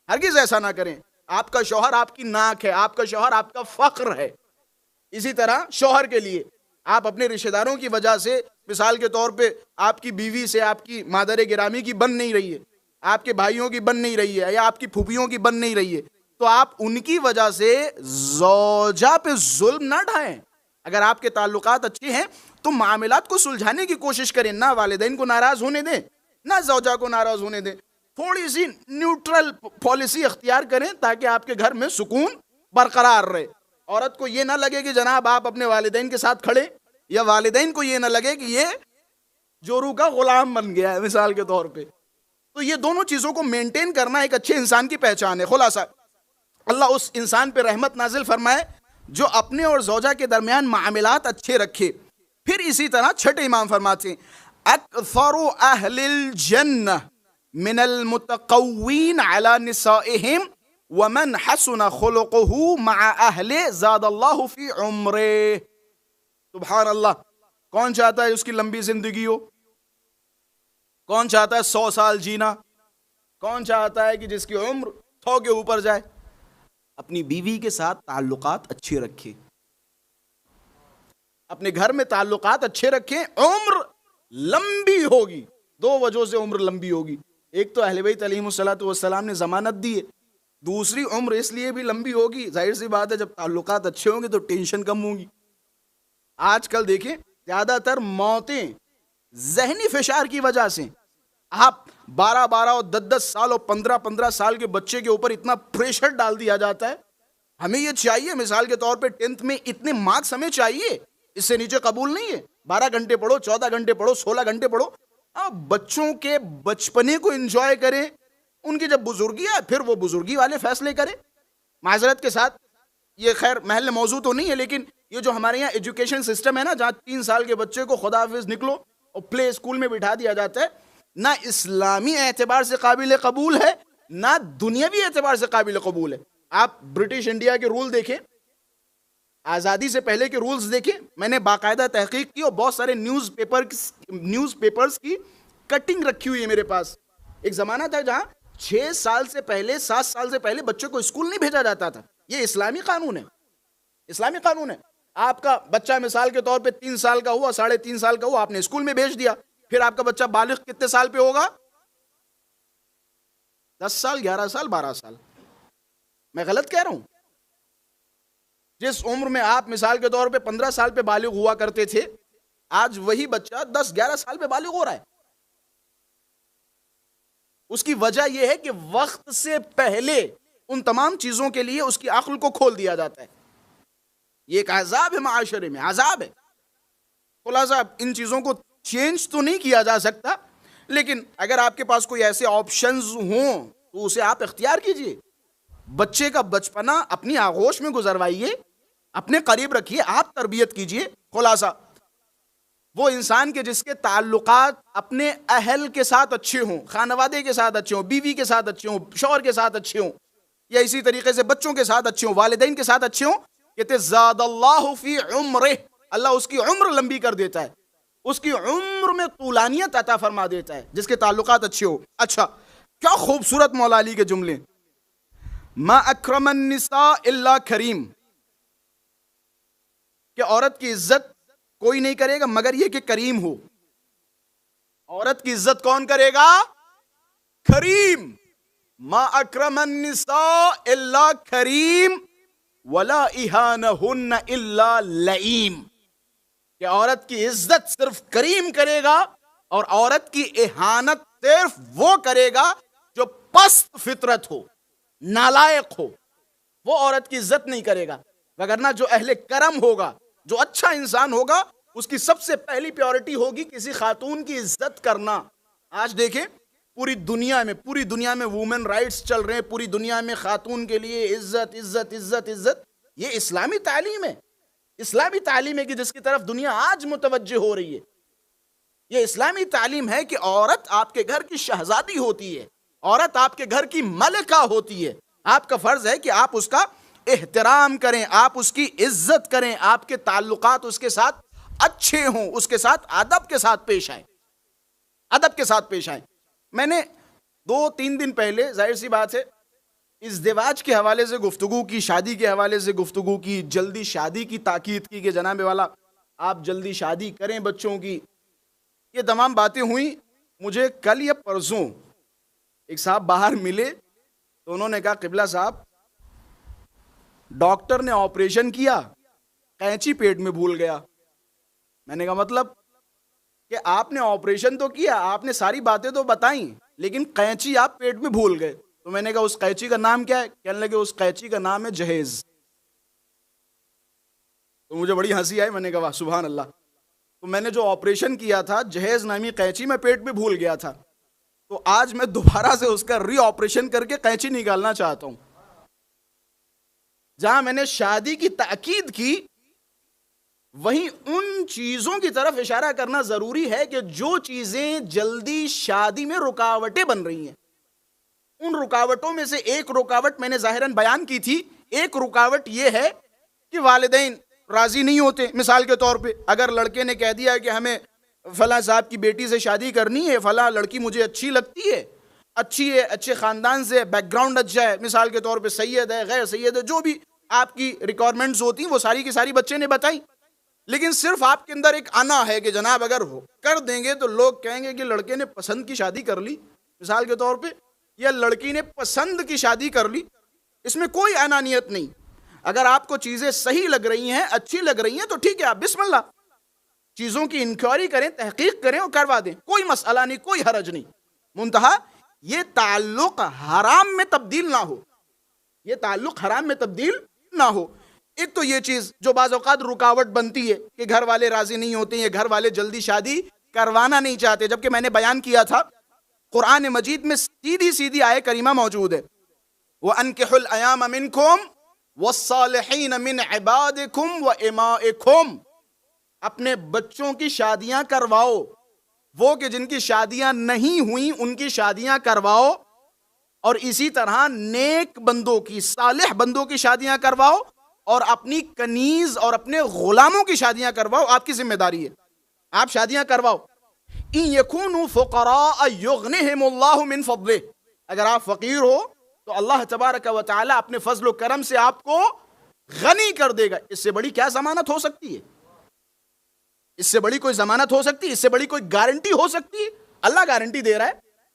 ہرگز ایسا نہ کریں. آپ کا شوہر آپ کی ناک ہے، آپ کا شوہر آپ کا فخر ہے. اسی طرح شوہر کے لیے آپ اپنے رشتہ داروں کی وجہ سے، مثال کے طور پہ آپ کی بیوی سے آپ کی مادر گرامی کی بن نہیں رہی ہے، آپ کے بھائیوں کی بن نہیں رہی ہے، یا آپ کی پھوپھیوں کی بن نہیں رہی ہے، تو آپ ان کی وجہ سے زوجہ پہ ظلم نہ ڈھائیں. اگر آپ کے تعلقات اچھے ہیں تو معاملات کو سلجھانے کی کوشش کریں. نہ والدین کو ناراض ہونے دیں، نہ زوجہ کو ناراض ہونے دیں. تھوڑی سی نیوٹرل پالیسی اختیار کریں تاکہ آپ کے گھر میں سکون برقرار رہے. عورت کو یہ نہ لگے کہ جناب آپ اپنے والدین کے ساتھ کھڑے، یا والدین کو یہ نہ لگے کہ یہ جورو کا غلام بن گیا ہے مثال کے طور پہ. تو یہ دونوں چیزوں کو مینٹین کرنا ایک اچھے انسان کی پہچان ہے. خلاصہ اللہ اس انسان پہ رحمت نازل فرمائے جو اپنے اور زوجہ کے درمیان معاملات اچھے رکھے. پھر اسی طرح چھٹے امام فرماتے ہیں اکثر اہل الجنہ من المتقوین علی نسائہم ومن حسن خلقہ مع اہل زاد اللہ فی عمرہ. سبحان اللہ. کون چاہتا ہے اس کی لمبی زندگی ہو؟ کون چاہتا ہے 100 سال جینا؟ کون چاہتا ہے کہ جس کی عمر 100 کے اوپر جائے؟ اپنی بیوی کے ساتھ تعلقات اچھے رکھے، اپنے گھر میں تعلقات اچھے رکھیں. عمر لمبی ہوگی. 2 وجہوں سے عمر لمبی ہوگی. ایک تو اہل بیت علیہم الصلوۃ والسلام نے ضمانت دی ہے. دوسری عمر اس لیے بھی لمبی ہوگی، ظاہر سی بات ہے جب تعلقات اچھے ہوں گے تو ٹینشن کم ہوگی. آج کل دیکھیں زیادہ تر موتیں ذہنی فشار کی وجہ سے. آپ 12 اور 10 سال اور 15 سال کے بچے کے اوپر اتنا پریشر ڈال دیا جاتا ہے. ہمیں یہ چاہیے مثال کے طور پہ 10th میں اتنے مارکس ہمیں چاہیے، اس سے نیچے قبول نہیں ہے. 12 گھنٹے پڑھو، 14 گھنٹے پڑھو، 16 گھنٹے پڑھو. آپ بچوں کے بچپنے کو انجوائے کریں. ان کی جب بزرگی ہے پھر وہ بزرگی والے فیصلے کریں. معذرت کے ساتھ یہ خیر محل موضوع تو نہیں ہے، لیکن یہ جو ہمارے یہاں ایجوکیشن سسٹم ہے نا، جہاں 3 سال کے بچے کو خدا حافظ نکلو اور پلے اسکول میں بٹھا دیا جاتا ہے، نہ اسلامی اعتبار سے قابل قبول ہے، نہ دنیاوی اعتبار سے قابل قبول ہے. آپ برٹش انڈیا کے رول دیکھیں. آزادی سے پہلے کے رولز دیکھیں، میں نے باقاعدہ تحقیق کی اور بہت سارے نیوز پیپرز کی کٹنگ رکھی ہوئی ہے میرے پاس. ایک زمانہ تھا جہاں 6 سال سے پہلے 7 سال سے پہلے بچوں کو اسکول نہیں بھیجا جاتا تھا. یہ اسلامی قانون ہے، اسلامی قانون ہے. آپ کا بچہ مثال کے طور پہ 3 سال کا ہوا، 3.5 سال کا ہوا، آپ نے اسکول میں بھیج دیا. پھر آپ کا بچہ بالغ کتنے سال پہ ہوگا؟ 10 سال، 11 سال، 12 سال. میں غلط کہہ رہا ہوں؟ جس عمر میں آپ مثال کے طور پہ 15 سال پہ بالغ ہوا کرتے تھے، آج وہی بچہ 10-11 سال پہ بالغ ہو رہا ہے. اس کی وجہ یہ ہے کہ وقت سے پہلے ان تمام چیزوں کے لیے اس کی عقل کو کھول دیا جاتا ہے. یہ ایک عذاب ہے، معاشرے میں عذاب ہے. خلاصہ ان چیزوں کو چینج تو نہیں کیا جا سکتا، لیکن اگر آپ کے پاس کوئی ایسے آپشنز ہوں تو اسے آپ اختیار کیجئے. بچے کا بچپنا اپنی آغوش میں گزروائیے، اپنے قریب رکھیے، آپ تربیت کیجئے. خلاصہ وہ انسان کے جس کے تعلقات اپنے اہل کے ساتھ اچھے ہوں، خانوادے کے ساتھ اچھے ہوں، بیوی کے ساتھ اچھے ہوں، شوہر کے ساتھ اچھے ہوں، یا اسی طریقے سے بچوں کے ساتھ اچھے ہوں، والدین کے ساتھ اچھے ہوں، کہتے زاد اللہ فی عمرہ، اللہ اس کی عمر لمبی کر دیتا ہے، اس کی عمر میں طولانیت عطا فرما دیتا ہے جس کے تعلقات اچھے ہوں. اچھا، کیا خوبصورت مولا علی کے جملے. ما اکرم النساء الا کریم، کہ عورت کی عزت کوئی نہیں کرے گا مگر یہ کہ کریم ہو. عورت کی عزت کون کرے گا؟ کریم. ما اکرم النساء الا کریم ولا اہانہن الا لئیم، کہ عورت کی عزت صرف کریم کرے گا اور عورت کی اہانت صرف وہ کرے گا جو پست فطرت ہو، نالائق ہو. وہ عورت کی عزت نہیں کرے گا. وگرنہ جو اہل کرم ہوگا، جو اچھا انسان ہوگا، اس کی سب سے پہلی پیورٹی ہوگی کسی خاتون کی عزت کرنا. آج دیکھیں پوری دنیا میں وومن رائٹس چل رہے ہیں، پوری دنیا میں خاتون کے لیے عزت عزت عزت عزت. یہ اسلامی تعلیم ہے، اسلامی تعلیم ہے کہ جس کی طرف دنیا آج متوجہ ہو رہی ہے. یہ اسلامی تعلیم ہے کہ عورت آپ کے گھر کی شہزادی ہوتی ہے، عورت آپ کے گھر کی ملکہ ہوتی ہے. آپ کا فرض ہے کہ آپ اس کا احترام کریں، آپ اس کی عزت کریں، آپ کے تعلقات اس کے ساتھ اچھے ہوں، اس کے ساتھ ادب کے ساتھ پیش آئیں، ادب کے ساتھ پیش آئیں. میں نے 2-3 دن پہلے ظاہر سی بات ہے ازدواج کے حوالے سے گفتگو کی، شادی کے حوالے سے گفتگو کی، جلدی شادی کی تاکید کی کہ جناب والا آپ جلدی شادی کریں بچوں کی. یہ تمام باتیں ہوئیں. مجھے کل یا پرسوں ایک صاحب باہر ملے تو انہوں نے کہا قبلہ صاحب ڈاکٹر نے آپریشن کیا، قینچی پیٹ میں بھول گیا. میں نے کہا مطلب کہ آپ نے آپریشن تو کیا، آپ نے ساری باتیں تو بتائیں، لیکن قینچی آپ پیٹ میں بھول گئے. تو میں نے کہا اس قینچی کا نام کیا ہے؟ کہنے لگے اس قینچی کا نام ہے جہیز. تو مجھے بڑی ہنسی آئی. میں نے کہا واہ سبحان اللہ. تو میں نے جو آپریشن کیا تھا جہیز نامی قینچی میں پیٹ میں بھول گیا تھا، تو آج میں دوبارہ سے اس کا ری آپریشن کر کے قینچی نکالنا چاہتا ہوں. جہاں میں نے شادی کی تاکید کی، وہیں ان چیزوں کی طرف اشارہ کرنا ضروری ہے کہ جو چیزیں جلدی شادی میں رکاوٹیں بن رہی ہیں، ان رکاوٹوں میں سے ایک رکاوٹ میں نے ظاہراً بیان کی تھی. ایک رکاوٹ یہ ہے کہ والدین راضی نہیں ہوتے. مثال کے طور پہ اگر لڑکے نے کہہ دیا کہ ہمیں فلاں صاحب کی بیٹی سے شادی کرنی ہے، فلاں لڑکی مجھے اچھی لگتی ہے، اچھی ہے، اچھے خاندان سے، بیک گراؤنڈ اچھا ہے، مثال کے طور پہ سید ہے، غیر سید ہے، جو بھی آپ کی ریکوائرمنٹس ہوتی ہیں وہ ساری کی ساری بچے نے بتائی. لیکن صرف آپ کے اندر ایک انا ہے کہ جناب اگر کر دیں گے تو لوگ کہیں گے کہ لڑکے نے پسند کی شادی کر لی، مثال کے طور پہ، یا لڑکی نے پسند کی شادی کر لی. اس میں کوئی انانیت نہیں. اگر آپ کو چیزیں صحیح لگ رہی ہیں، اچھی لگ رہی ہیں، تو ٹھیک ہے، آپ بسم اللہ چیزوں کی انکوائری کریں، تحقیق کریں اور کروا دیں. کوئی مسئلہ نہیں، کوئی حرج نہیں. منتہا یہ تعلق حرام میں تبدیل نہ ہو، یہ تعلق حرام میں تبدیل نہ ہو. ایک تو یہ چیز جو بعض اوقات رکاوٹ بنتی ہے کہ گھر والے راضی نہیں ہوتے ہیں، گھر والے جلدی شادی کروانا نہیں چاہتے، جبکہ میں نے بیان کیا تھا قرآن مجید میں سیدھی آیہ کریمہ موجود ہے، وَأَنْكِحُوا الْأَيَامَ مِنْكُمْ وَالصَّالِحِينَ مِنْ عِبَادِكُمْ وَإِمَائِكُمْ. اپنے بچوں کی شادیاں کرواؤ، وہ کہ جن کی شادیاں نہیں ہوئیں ان کی شادیاں کرواؤ، اور اسی طرح نیک بندوں کی، صالح بندوں کی شادیاں کرواؤ، اور اپنی کنیز اور اپنے غلاموں کی شادیاں کرواؤ، آپ کی ذمہ داری ہے، آپ شادیاں کرواؤ. ان یکونوا فقراء یغنہم اللہ من فضلہ، اگر آپ فقیر ہو تو اللہ تبارک و تعالی اپنے فضل و کرم سے آپ کو غنی کر دے گا. اس سے بڑی کیا ضمانت ہو سکتی ہے؟ اس سے بڑی کوئی ضمانت ہو سکتی ہے؟ اس سے بڑی کوئی گارنٹی ہو سکتی ہے؟ اللہ گارنٹی دے رہا ہے،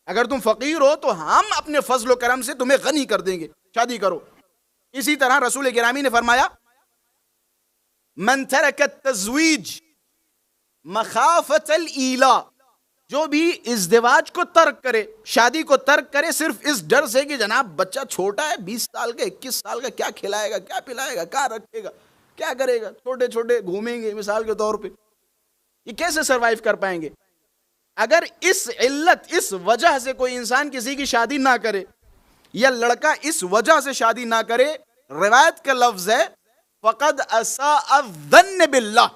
اگر تم فقیر ہو تو ہم اپنے فضل و کرم سے تمہیں غنی کر دیں گے، شادی کرو. اسی طرح رسول گرامی نے فرمایا من ترک التزویج مخافت الایلا، جو بھی ازدواج کو ترک کرے، شادی کو ترک کرے صرف اس ڈر سے کہ جناب بچہ چھوٹا ہے، 20 سال کا 21 سال کا، کیا کھلائے گا، کیا پلائے گا، کیا رکھے گا، کیا کرے گا، چھوٹے چھوٹے گھومیں گے مثال کے طور پہ، یہ کیسے سروائیو کر پائیں گے؟ اگر اس علت، اس وجہ سے کوئی انسان کسی کی شادی نہ کرے، یا لڑکا اس وجہ سے شادی نہ کرے، روایت کا لفظ ہے فقد اساء الظن باللہ،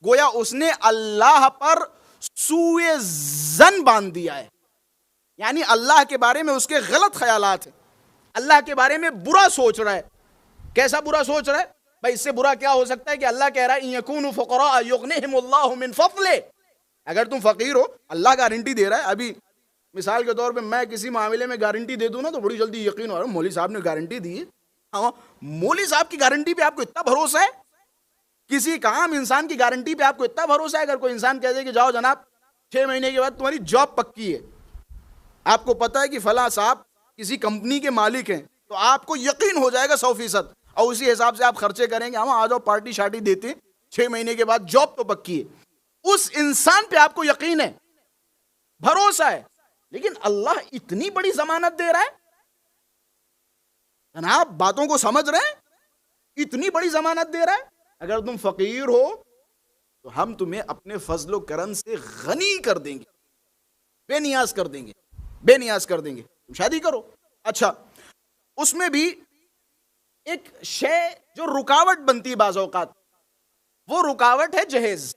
گویا اس نے اللہ پر سوء ظن باندھ دیا ہے، یعنی اللہ کے بارے میں اس کے غلط خیالات ہیں، اللہ کے بارے میں برا سوچ رہا ہے. کیسا برا سوچ رہا ہے بھائی؟ اس سے برا کیا ہو سکتا ہے کہ اللہ کہہ رہا ہے ان یکونوا فقراء یغنہم اللہ من فضلہ، اگر تم فقیر ہو اللہ گارنٹی دے رہا ہے. ابھی مثال کے طور پہ میں کسی معاملے میں گارنٹی دے دوں نا تو بڑی جلدی یقین ہو رہا ہے مولوی صاحب نے گارنٹی دی ہے. ہاں، مولوی صاحب کی گارنٹی پہ آپ کو اتنا بھروسہ ہے؟ کسی ایک عام انسان کی گارنٹی پہ آپ کو اتنا بھروسہ ہے؟ اگر کوئی انسان کہہ دے کہ جاؤ جناب 6 مہینے کے بعد تمہاری جاب پکی ہے، آپ کو پتا ہے کہ فلاں صاحب کسی کمپنی کے مالک ہیں، تو آپ کو یقین ہو جائے گا 100%، اور اسی حساب سے آپ خرچے کریں گے، ہم آ جاؤ پارٹی شارٹی دیتے ہیں، 6 مہینے کے بعد جاب تو پکی ہے. اس انسان پہ آپ کو یقین ہے، بھروسہ ہے. لیکن اللہ اتنی بڑی ضمانت دے رہا ہے، جناب باتوں کو سمجھ رہے ہیں؟ اتنی بڑی ضمانت دے رہا ہے، اگر تم فقیر ہو تو ہم تمہیں اپنے فضل و کرم سے غنی کر دیں گے، بے نیاز کر دیں گے، بے نیاز کر دیں گے، تم شادی کرو. اچھا، اس میں بھی ایک شے جو رکاوٹ بنتی ہے بعض اوقات، وہ رکاوٹ ہے جہیز،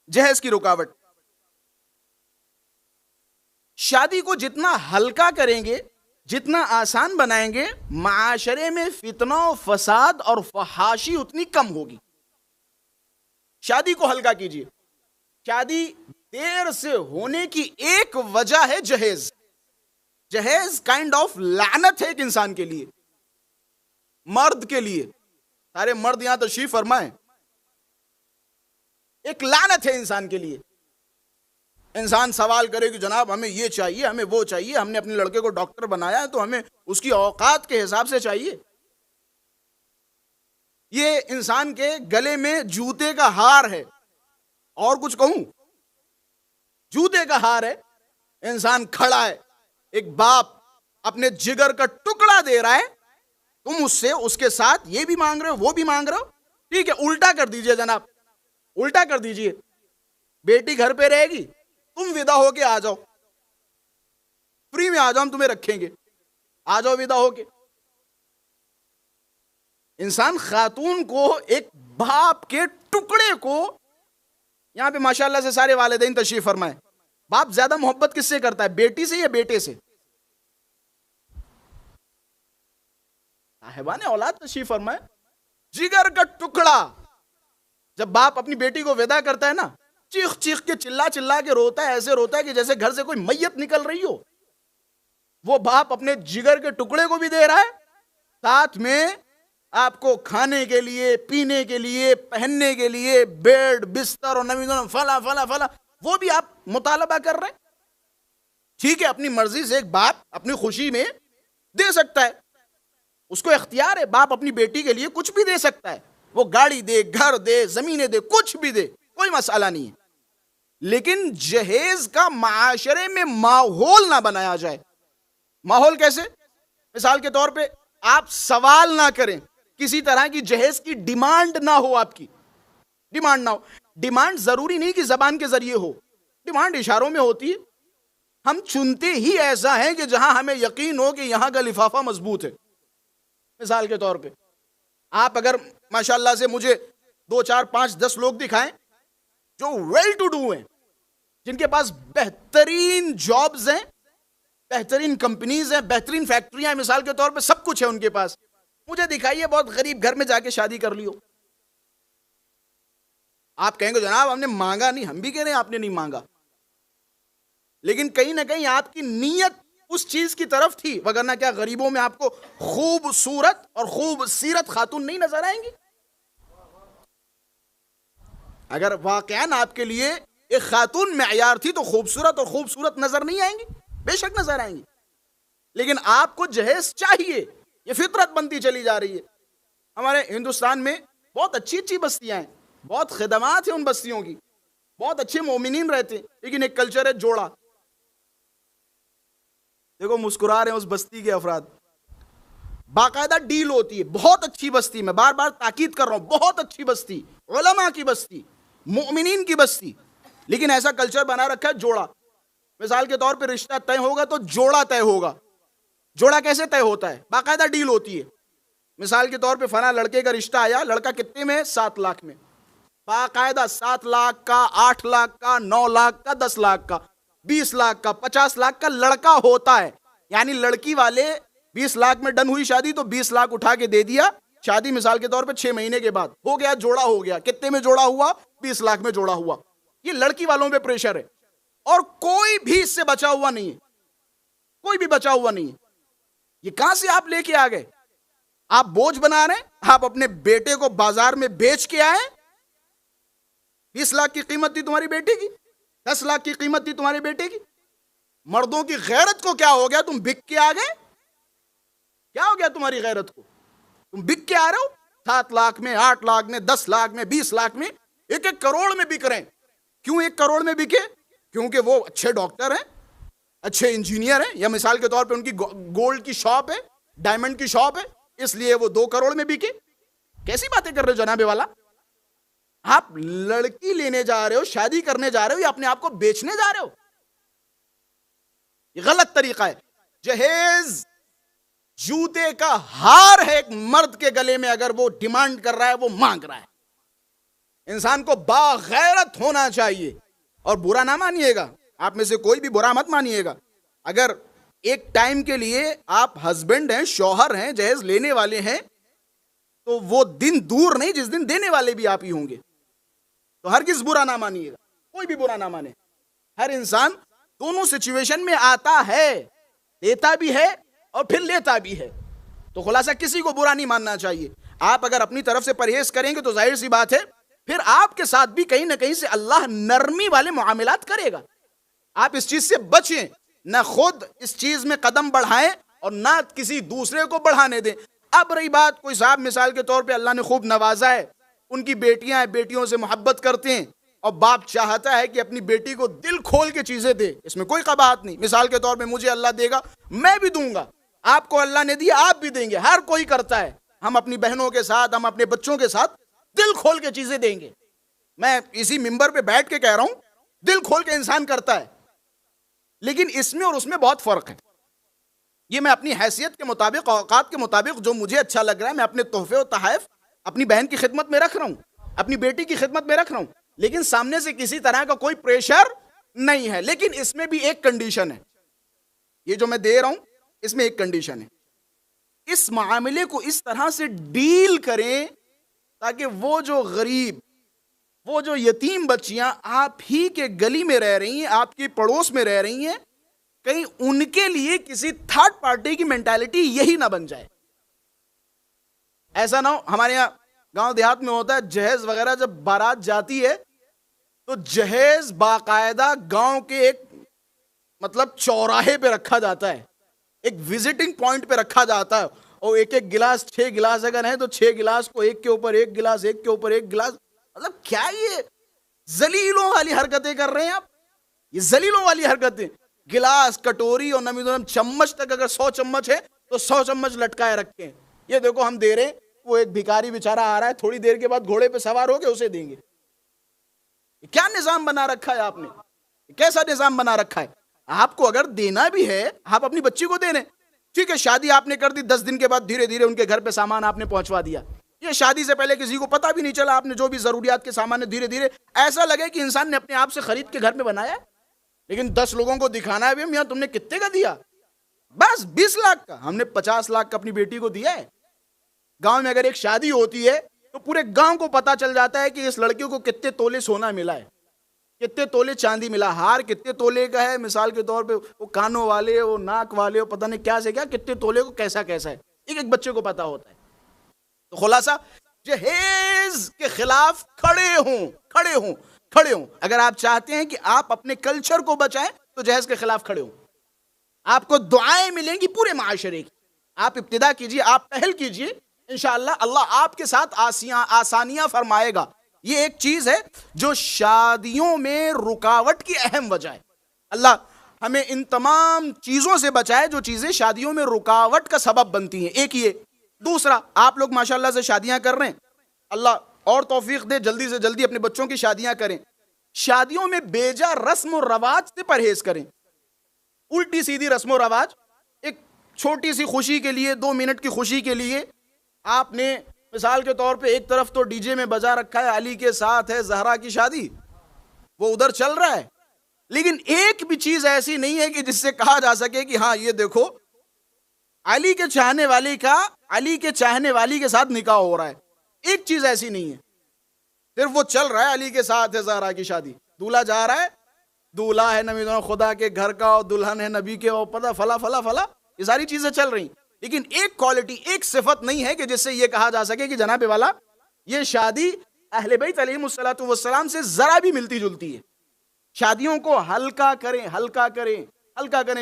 جہیز کی رکاوٹ. شادی کو جتنا ہلکا کریں گے، جتنا آسان بنائیں گے، معاشرے میں فتنہ و فساد اور فحاشی اتنی کم ہوگی. شادی کو ہلکا کیجیے. شادی دیر سے ہونے کی ایک وجہ ہے جہیز. جہیز کائنڈ آف لعنت ہے ایک انسان کے لیے، مرد کے لیے. سارے مرد یہاں تشریف فرمائیں. ایک لعنت ہے انسان کے لیے. انسان سوال کرے کہ جناب ہمیں یہ چاہیے، ہمیں وہ چاہیے، ہم نے اپنے لڑکے کو ڈاکٹر بنایا ہے تو ہمیں اس کی اوقات کے حساب سے چاہیے. یہ انسان کے گلے میں جوتے کا ہار ہے، اور کچھ کہوں؟ جوتے کا ہار ہے. انسان کھڑا ہے، ایک باپ اپنے جگر کا ٹکڑا دے رہا ہے، تم اس سے اس کے ساتھ یہ بھی مانگ رہے ہو، وہ بھی مانگ رہے ہو. ٹھیک ہے، الٹا کر دیجئے جناب، الٹا کر دیجئے. بیٹی گھر پہ رہے گی، تم ودا ہو کے آ جاؤ، فری میں آ جاؤ، ہم تمہیں رکھیں گے، آ جاؤ ودا ہو کے. انسان خاتون کو، ایک باپ کے ٹکڑے کو، یہاں پہ ماشاءاللہ سے سارے والدین تشریف فرمائیں. باپ زیادہ محبت کس سے کرتا ہے، بیٹی سے یا بیٹے سے؟ صاحبان اولاد تشریف فرمائیں. جگر کا ٹکڑا جب باپ اپنی بیٹی کو ودا کرتا ہے نا، چیخ چیخ کے، چلا چلا کے روتا ہے، ایسے روتا ہے کہ جیسے گھر سے کوئی میت نکل رہی ہو. وہ باپ اپنے جگر کے ٹکڑے کو بھی دے رہا ہے، ساتھ میں آپ کو کھانے کے لیے، پینے کے لیے، پہننے کے لیے بیڈ بستر اور نوی فلا فلا فلا وہ بھی آپ مطالبہ کر رہے ہیں. ٹھیک ہے، اپنی مرضی سے ایک باپ اپنی خوشی میں دے سکتا ہے، اس کو اختیار ہے، باپ اپنی بیٹی کے لیے کچھ بھی دے سکتا ہے. وہ گاڑی دے، گھر دے، زمینیں دے، کچھ بھی دے، کوئی مسئلہ نہیں ہے. لیکن جہیز کا معاشرے میں ماحول نہ بنایا جائے. ماحول کیسے؟ مثال کے طور پہ آپ سوال نہ کریں، کسی طرح کی جہیز کی ڈیمانڈ نہ ہو، آپ کی ڈیمانڈ نہ ہو. ڈیمانڈ ضروری نہیں کہ زبان کے ذریعے ہو، ڈیمانڈ اشاروں میں ہوتی ہے. ہم چنتے ہی ایسا ہے کہ جہاں ہمیں یقین ہو کہ یہاں کا لفافہ مضبوط ہے. مثال کے طور پہ آپ اگر ماشاءاللہ سے مجھے 2 4 5 10 لوگ دکھائیں جو ویل ٹو ڈو ہیں، جن کے پاس بہترین جابز ہیں، بہترین کمپنیز ہیں، بہترین فیکٹریاں ہیں، مثال کے طور پہ سب کچھ ہے ان کے پاس، مجھے دکھائیے بہت غریب گھر میں جا کے شادی کر لی ہو. آپ کہیں گے جناب ہم نے مانگا نہیں. ہم بھی کہہ رہے ہیں آپ نے نہیں مانگا, لیکن کہیں نہ کہیں آپ کی نیت اس چیز کی طرف تھی, وگرنہ کیا غریبوں میں آپ کو خوبصورت اور خوبصیرت خاتون نہیں نظر آئیں گی؟ اگر واقعاً آپ کے لیے ایک خاتون معیار تھی تو خوبصورت اور خوبصورت نظر نہیں آئیں گی؟ بے شک نظر آئیں گی. لیکن آپ کو جہیز چاہیے, یہ فطرت بنتی چلی جا رہی ہے. ہمارے ہندوستان میں بہت اچھی اچھی بستیاں ہیں, بہت خدمات ہیں ان بستیوں کی, بہت اچھے مومنین رہتے ہیں, لیکن ایک کلچر ہے جوڑا. دیکھو مسکرا رہے ہیں اس بستی کے افراد, باقاعدہ ڈیل ہوتی ہے. بہت اچھی بستی, میں بار بار تاکید کر رہا ہوں, بہت اچھی بستی, علماء کی بستی, مؤمنین کی بستی, لیکن ایسا کلچر بنا رکھا ہے جوڑا. مثال کے طور پہ رشتہ طے ہوگا تو جوڑا طے ہوگا. جوڑا کیسے طے ہوتا ہے؟ باقاعدہ ڈیل ہوتی ہے. مثال کے طور پہ فلاں لڑکے کا رشتہ آیا, لڑکا کتنے میں؟ 7 لاکھ میں. باقاعدہ 7 لاکھ کا, 8 لاکھ کا, 9 لاکھ کا, 10 لاکھ کا, 20 لاکھ کا, 50 لاکھ کا لڑکا ہوتا ہے. یعنی لڑکی والے 20 لاکھ میں ڈن ہوئی شادی تو 20 لاکھ اٹھا کے دے دیا. شادی مثال کے طور پہ 6 مہینے کے بعد ہو گیا, جوڑا ہو گیا. کتنے میں جوڑا ہوا؟ 20 لاکھ میں جوڑا ہوا. یہ لڑکی والوں پہ پریشر ہے, اور کوئی بھی اس سے بچا ہوا نہیں ہے, کوئی بھی بچا ہوا نہیں ہے. یہ کہاں سے آپ لے کے آ گئے؟ آپ بوجھ بنا رہے ہیں. آپ اپنے بیٹے کو بازار میں بیچ کے آئے. 20 لاکھ کی قیمت تھی تمہاری بیٹے کی, 10 لاکھ کی قیمت تھی تمہارے بیٹے کی. مردوں کی غیرت کو کیا ہو گیا؟ تم بک کے آ گئے. کیا ہو گیا تمہاری غیرت کو؟ تم بک کے آ رہے ہو. 7 لاکھ میں, 8 لاکھ میں, 10 لاکھ میں, 20 لاکھ میں, 1 کروڑ میں بک رہے ہیں. کیوں 1 کروڑ میں بکے؟ کیونکہ وہ اچھے ڈاکٹر ہیں, اچھے انجینئر ہیں, یا مثال کے طور پہ ان کی گولڈ کی شاپ ہے, ڈائمنڈ کی شاپ ہے, اس لیے وہ 2 کروڑ میں بکے. کیسی باتیں کر رہے ہو جناب والا؟ آپ لڑکی لینے جا رہے ہو, شادی کرنے جا رہے ہو, یا اپنے آپ کو بیچنے جا رہے ہو؟ یہ غلط طریقہ ہے. جہیز جوتے کا ہار ہے ایک مرد کے گلے میں, اگر وہ ڈیمانڈ کر رہا ہے, وہ مانگ رہا ہے. انسان کو باغیرت ہونا چاہیے. اور برا نہ مانیے گا, آپ میں سے کوئی بھی برا مت مانیے گا, اگر ایک ٹائم کے لیے آپ ہسبینڈ ہیں, شوہر ہیں, جہیز لینے والے ہیں, تو وہ دن دور نہیں جس دن دینے والے بھی آپ ہی ہوں گے. تو ہرگز برا نہ مانیے گا, کوئی بھی برا نہ مانے. ہر انسان دونوں سچویشن میں آتا ہے, دیتا بھی ہے اور پھر لیتا بھی ہے. تو خلاصہ کسی کو برا نہیں ماننا چاہیے. آپ اگر اپنی طرف سے پرہیز کریں گے تو ظاہر سی بات ہے پھر آپ کے ساتھ بھی کہیں نہ کہیں سے اللہ نرمی والے معاملات کرے گا. آپ اس چیز سے بچیں, نہ خود اس چیز میں قدم بڑھائیں اور نہ کسی دوسرے کو بڑھانے دیں. اب رہی بات, کوئی صاحب مثال کے طور پہ اللہ نے خوب نوازا ہے, ان کی بیٹیاں ہیں, بیٹیوں سے محبت کرتے ہیں, اور باپ چاہتا ہے کہ اپنی بیٹی کو دل کھول کے چیزیں دے, اس میں کوئی قباحت نہیں. مثال کے طور پہ مجھے اللہ دے گا, میں بھی دوں گا, آپ کو اللہ نے دیا آپ بھی دیں گے, ہر کوئی کرتا ہے. ہم اپنی بہنوں کے ساتھ, ہم اپنے بچوں کے ساتھ دل کھول کے چیزیں دیں گے. میں اسی ممبر پہ بیٹھ کے کہہ رہا ہوں, دل کھول کے انسان کرتا ہے. لیکن اس میں اور اس میں بہت فرق ہے. یہ میں اپنی حیثیت کے مطابق, اوقات کے مطابق جو مجھے اچھا لگ رہا ہے, میں اپنے تحفے و تحائف اپنی بہن کی خدمت میں رکھ رہا ہوں, اپنی بیٹی کی خدمت میں رکھ رہا ہوں, لیکن سامنے سے کسی طرح کا کوئی پریشر نہیں ہے. لیکن اس میں بھی ایک کنڈیشن ہے, یہ جو میں دے رہا ہوں اس میں ایک کنڈیشن ہے. اس معاملے کو اس طرح سے ڈیل کریں تاکہ وہ جو غریب, وہ جو یتیم بچیاں آپ ہی کے گلی میں رہ رہی ہیں, آپ کے پڑوس میں رہ رہی ہیں, کہیں ان کے لیے کسی تھرڈ پارٹی کی مینٹالٹی یہی نہ بن جائے. ایسا نہ ہو, ہمارے یہاں گاؤں دیہات میں ہوتا ہے, جہیز وغیرہ جب بارات جاتی ہے تو جہیز باقاعدہ گاؤں کے ایک مطلب چوراہے پہ رکھا جاتا ہے, ایک وزٹنگ پوائنٹ پہ رکھا جاتا ہے, اور ایک ایک گلاس, 6 گلاس اگر ہیں تو 6 گلاس کو ایک کے اوپر ایک گلاس, ایک کے اوپر ایک گلاس. مطلب کیا یہ ذلیلوں والی حرکتیں کر رہے ہیں آپ؟ یہ ذلیلوں والی حرکتیں. گلاس, کٹوری اور نمی چمچ تک اگر 100 چمچ ہے تو 100 چمچ لٹکائے رکھے ہیں. یہ دیکھو ہم دے رہے ہیں, وہ ایک بھکاری بیچارہ آ رہا ہے, تھوڑی دیر کے بعد گھوڑے پہ سوار ہو کے اسے دیں گے. یہ کیا نظام بنا رکھا ہے آپ نے؟ کیسا نظام بنا رکھا ہے؟ آپ کو اگر دینا بھی ہے, آپ اپنی بچی کو دے رہے ہیں, ٹھیک ہے, شادی آپ نے کر دی, 10 دن کے بعد دھیرے دھیرے ان کے گھر پہ سامان آپ نے پہنچوا دیا. یہ شادی سے پہلے کسی کو پتا بھی نہیں چلا, آپ نے جو بھی ضروریات کے سامان دھیرے دھیرے ایسا لگے کہ انسان نے اپنے آپ سے خرید کے گھر میں بنایا. لیکن 10 لوگوں کو دکھانا ہے بھی, میاں تم نے کتنے کا دیا؟ بس 20 لاکھ کا. ہم نے 50 لاکھ کا اپنی بیٹی کو دیا ہے. گاؤں میں اگر ایک شادی ہوتی ہے تو پورے گاؤں کو پتا چل جاتا ہے کہ اس لڑکی کو کتنے تولے سونا ملا ہے، کتنے تولے چاندی ملا، ہار کتنے تولے کا ہے، مثال کے طور پہ وہ کانوں والے، وہ ناک والے، وہ پتہ نہیں کیا سے کیا، کتنے تولے کو کیسا کیسا ہے، ایک ایک بچے کو پتا ہوتا ہے۔ تو خلاصہ جہیز کے خلاف کھڑے ہوں۔ اگر آپ چاہتے ہیں کہ آپ اپنے کلچر کو بچائیں تو جہیز کے خلاف کھڑے ہوں۔ آپ کو دعائیں ملیں گی پورے معاشرے کی۔ آپ ابتدا کیجئے، آپ پہل کیجئے، انشاءاللہ اللہ آپ کے ساتھ آسانیاں فرمائے گا۔ یہ ایک چیز ہے جو شادیوں میں رکاوٹ کی اہم وجہ ہے۔ اللہ ہمیں ان تمام چیزوں سے بچائے جو چیزیں شادیوں میں رکاوٹ کا سبب بنتی ہیں۔ ایک یہ، دوسرا آپ لوگ ماشاءاللہ سے شادیاں کر رہے ہیں، اللہ اور توفیق دے، جلدی سے جلدی اپنے بچوں کی شادیاں کریں۔ شادیوں میں بیجا رسم و رواج سے پرہیز کریں۔ الٹی سیدھی رسم و رواج، ایک چھوٹی سی خوشی کے لیے، 2 منٹ کی خوشی کے لیے آپ نے مثال کے طور پہ ایک طرف تو ڈی جے میں بجا رکھا ہے علی کے ساتھ ہے زہرا کی شادی، وہ ادھر چل رہا ہے، لیکن ایک بھی چیز ایسی نہیں ہے کہ جس سے کہا جا سکے کہ ہاں یہ دیکھو علی کے چاہنے والی کا علی کے چاہنے والی کے ساتھ نکاح ہو رہا ہے۔ ایک چیز ایسی نہیں ہے، صرف وہ چل رہا ہے علی کے ساتھ ہے زہرا کی شادی، دولہا جا رہا ہے، دولہا ہے نبی خدا کے گھر کا اور دلہن ہے نبی کے، اور پتہ فلا فلا فلا، یہ ساری چیزیں چل رہی، لیکن ایک کوالٹی، ایک صفت نہیں ہے کہ جس سے یہ کہا جا سکے کہ جناب والا یہ شادی اہل بیت علیہم الصلوۃ والسلام سے ذرا بھی ملتی جلتی ہے۔ شادیوں کو ہلکا کریں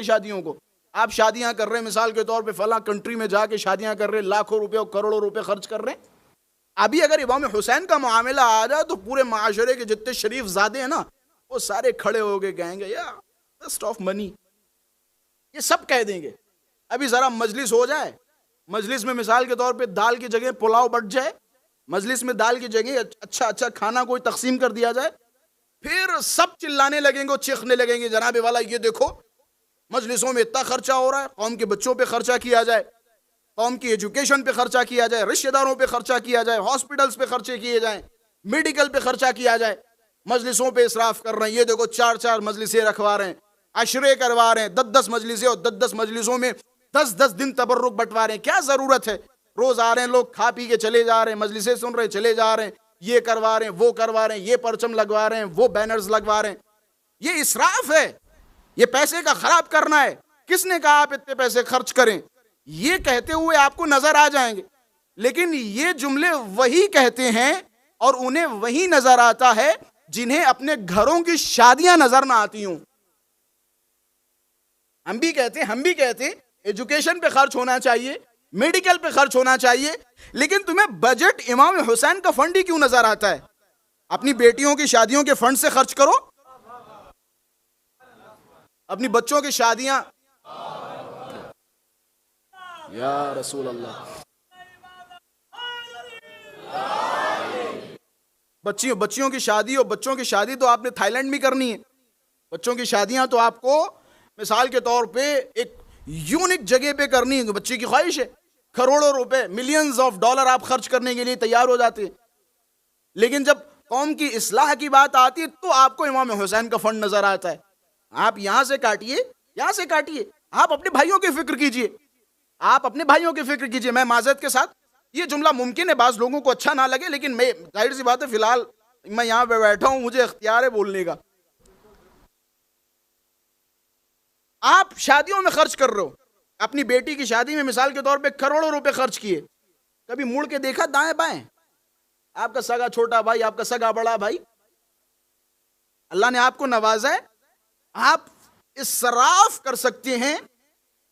شادیوں کو۔ آپ شادیاں کر رہے ہیں مثال کے طور پہ فلاں کنٹری میں جا کے شادیاں کر رہے ہیں، لاکھوں روپے اور کروڑوں روپے خرچ کر رہے ہیں۔ ابھی اگر امام حسین کا معاملہ آ جائے تو پورے معاشرے کے جتنے شریف زادے ہیں نا وہ سارے کھڑے ہو کے کہیں گے یا ویسٹ آف منی، یہ سب کہہ دیں گے۔ ابھی ذرا مجلس ہو جائے، مجلس میں مثال کے طور پہ دال کی جگہ پلاؤ بٹ جائے، مجلس میں دال کی جگہ اچھا کھانا کوئی تقسیم کر دیا جائے، پھر سب چلانے لگیں گے، چیخنے لگیں گے جناب والا یہ دیکھو مجلسوں میں اتنا خرچہ ہو رہا ہے، قوم کے بچوں پہ خرچہ کیا جائے، قوم کی ایجوکیشن پہ خرچہ کیا جائے، رشتہ داروں پہ خرچہ کیا جائے، ہاسپٹلز پہ خرچے کیے جائیں، میڈیکل پہ خرچہ کیا جائے، مجلسوں پہ اسراف کر رہے ہیں، یہ دیکھو 4 مجلسیں رکھوا رہے ہیں، عشرے کروا رہے ہیں، 10 مجلسیں، اور 10 مجلسوں میں 10 دن تبرک بٹوا رہے ہیں۔ کیا ضرورت ہے؟ روز آ رہے ہیں لوگ، کھا پی کے چلے جا رہے ہیں، مجلسیں سن رہے چلے جا رہے ہیں، یہ کروا رہے ہیں، وہ کروا رہے ہیں، یہ پرچم لگوا رہے ہیں، وہ بینرز لگوا رہے ہیں۔ یہ اسراف ہے، یہ پیسے کا خراب کرنا ہے۔ کس نے کہا آپ اتنے پیسے خرچ کریں؟ یہ کہتے ہوئے آپ کو نظر آ جائیں گے، لیکن یہ جملے وہی کہتے ہیں اور انہیں وہی نظر آتا ہے جنہیں اپنے گھروں کی شادیاں نظر نہ آتی ہوں۔ ہم بھی کہتے ایجوکیشن پہ خرچ ہونا چاہیے، میڈیکل پہ خرچ ہونا چاہیے، لیکن تمہیں بجٹ امام حسین کا فنڈ ہی کیوں نظر آتا ہے؟ اپنی بیٹیوں کی شادیوں کے فنڈ سے خرچ کرو، اپنی بچوں کی شادیاں، یا رسول اللہ، بچیوں کی شادی، اور بچوں کی شادی تو آپ نے تھائی لینڈ میں کرنی ہے، بچوں کی شادیاں تو آپ کو مثال کے طور پہ ایک یونک جگہ پہ کرنی ہے، بچے کی خواہش ہے، کروڑوں روپے، ملینز آف ڈالر آپ خرچ کرنے کے لیے تیار ہو جاتے ہیں، لیکن جب قوم کی اصلاح کی بات آتی ہے تو آپ کو امام حسین کا فنڈ نظر آتا ہے۔ آپ یہاں سے کاٹیے، آپ اپنے بھائیوں کی فکر کیجئے، میں معذرت کے ساتھ یہ جملہ ممکن ہے بعض لوگوں کو اچھا نہ لگے، لیکن میں ظاہر سی بات ہے فی الحال میں یہاں پہ بیٹھا ہوں، مجھے اختیار ہے بولنے کا۔ آپ شادیوں میں خرچ کر رہے ہو، اپنی بیٹی کی شادی میں مثال کے طور پہ کروڑوں روپے خرچ کیے، کبھی مڑ کے دیکھا دائیں بائیں؟ آپ کا سگا چھوٹا بھائی، آپ کا سگا بڑا بھائی، اللہ نے آپ کو نوازا ہے، آپ اسراف کر سکتے ہیں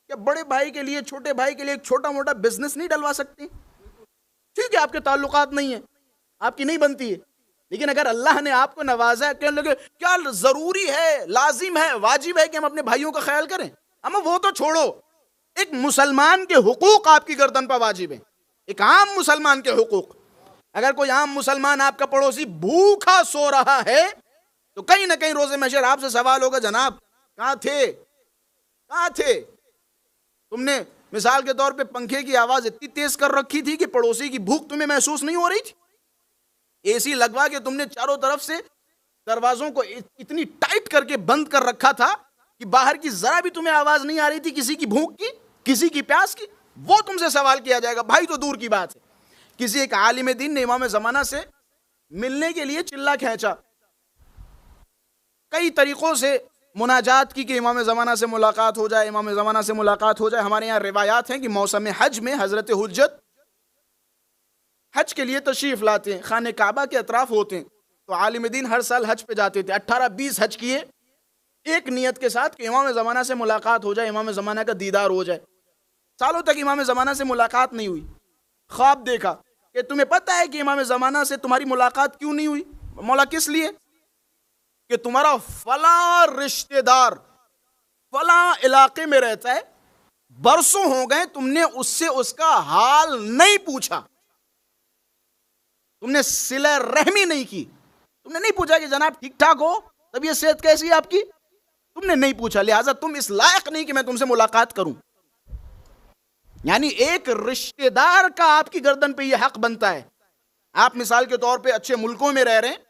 کہ بڑے بھائی کے لیے، چھوٹے بھائی کے لیے ایک چھوٹا موٹا بزنس نہیں ڈلوا سکتے؟ ٹھیک ہے آپ کے تعلقات نہیں ہیں، آپ کی نہیں بنتی ہے، لیکن اگر اللہ نے آپ کو نوازا ہے، کہنے لگے کیا ضروری ہے، لازم ہے، واجب ہے کہ ہم اپنے بھائیوں کا خیال کریں؟ اما وہ تو چھوڑو، ایک مسلمان کے حقوق آپ کی گردن پر واجب ہیں، ایک عام مسلمان کے حقوق۔ اگر کوئی عام مسلمان آپ کا پڑوسی بھوکا سو رہا ہے تو کہیں نہ کہیں روز محشر آپ سے سوال ہوگا، جناب کہاں تھے؟ تم نے مثال کے طور پہ پنکھے کی آواز اتنی تیز کر رکھی تھی کہ پڑوسی کی بھوک تمہیں محسوس نہیں ہو رہی تھی؟ اے سی لگوا کے تم نے چاروں طرف سے دروازوں کو اتنی ٹائٹ کر کے بند کر رکھا تھا کہ باہر کی ذرا بھی تمہیں آواز نہیں آ رہی تھی کسی کی بھوک کی، کسی کی پیاس کی؟ وہ تم سے سوال کیا جائے گا، بھائی تو دور کی بات ہے، کسی ایک عالم دین نے امام زمانہ سے ملنے کے لیے چلا کھینچا، کئی طریقوں سے مناجات کی کہ امام زمانہ سے ملاقات ہو جائے، امام زمانہ سے ملاقات ہو جائے۔ ہمارے یہاں روایات ہیں کہ موسم حج میں حضرت حجت حج کے لیے تشریف لاتے ہیں، خانہ کعبہ کے اطراف ہوتے ہیں، تو عالم دین ہر سال حج پہ جاتے تھے، 18-20 حج کیے ایک نیت کے ساتھ کہ امام زمانہ سے ملاقات ہو جائے، امام زمانہ کا دیدار ہو جائے۔ سالوں تک امام زمانہ سے ملاقات نہیں ہوئی۔ خواب دیکھا کہ تمہیں پتہ ہے کہ امام زمانہ سے تمہاری ملاقات کیوں نہیں ہوئی؟ مولا کس لیے؟ کہ تمہارا فلاں رشتہ دار فلاں علاقے میں رہتا ہے، برسوں ہو گئے تم نے اس سے اس کا حال نہیں پوچھا، تم نے صلہ رحمی نہیں کی، تم نے نہیں پوچھا کہ جناب ٹھیک ٹھاک ہو، طبیعت صحت کیسی ہے آپ کی، تم نے نہیں پوچھا، لہٰذا تم اس لائق نہیں کہ میں تم سے ملاقات کروں۔ یعنی ایک رشتہ دار کا آپ کی گردن پہ یہ حق بنتا ہے۔ آپ مثال کے طور پہ اچھے ملکوں میں رہ رہے ہیں،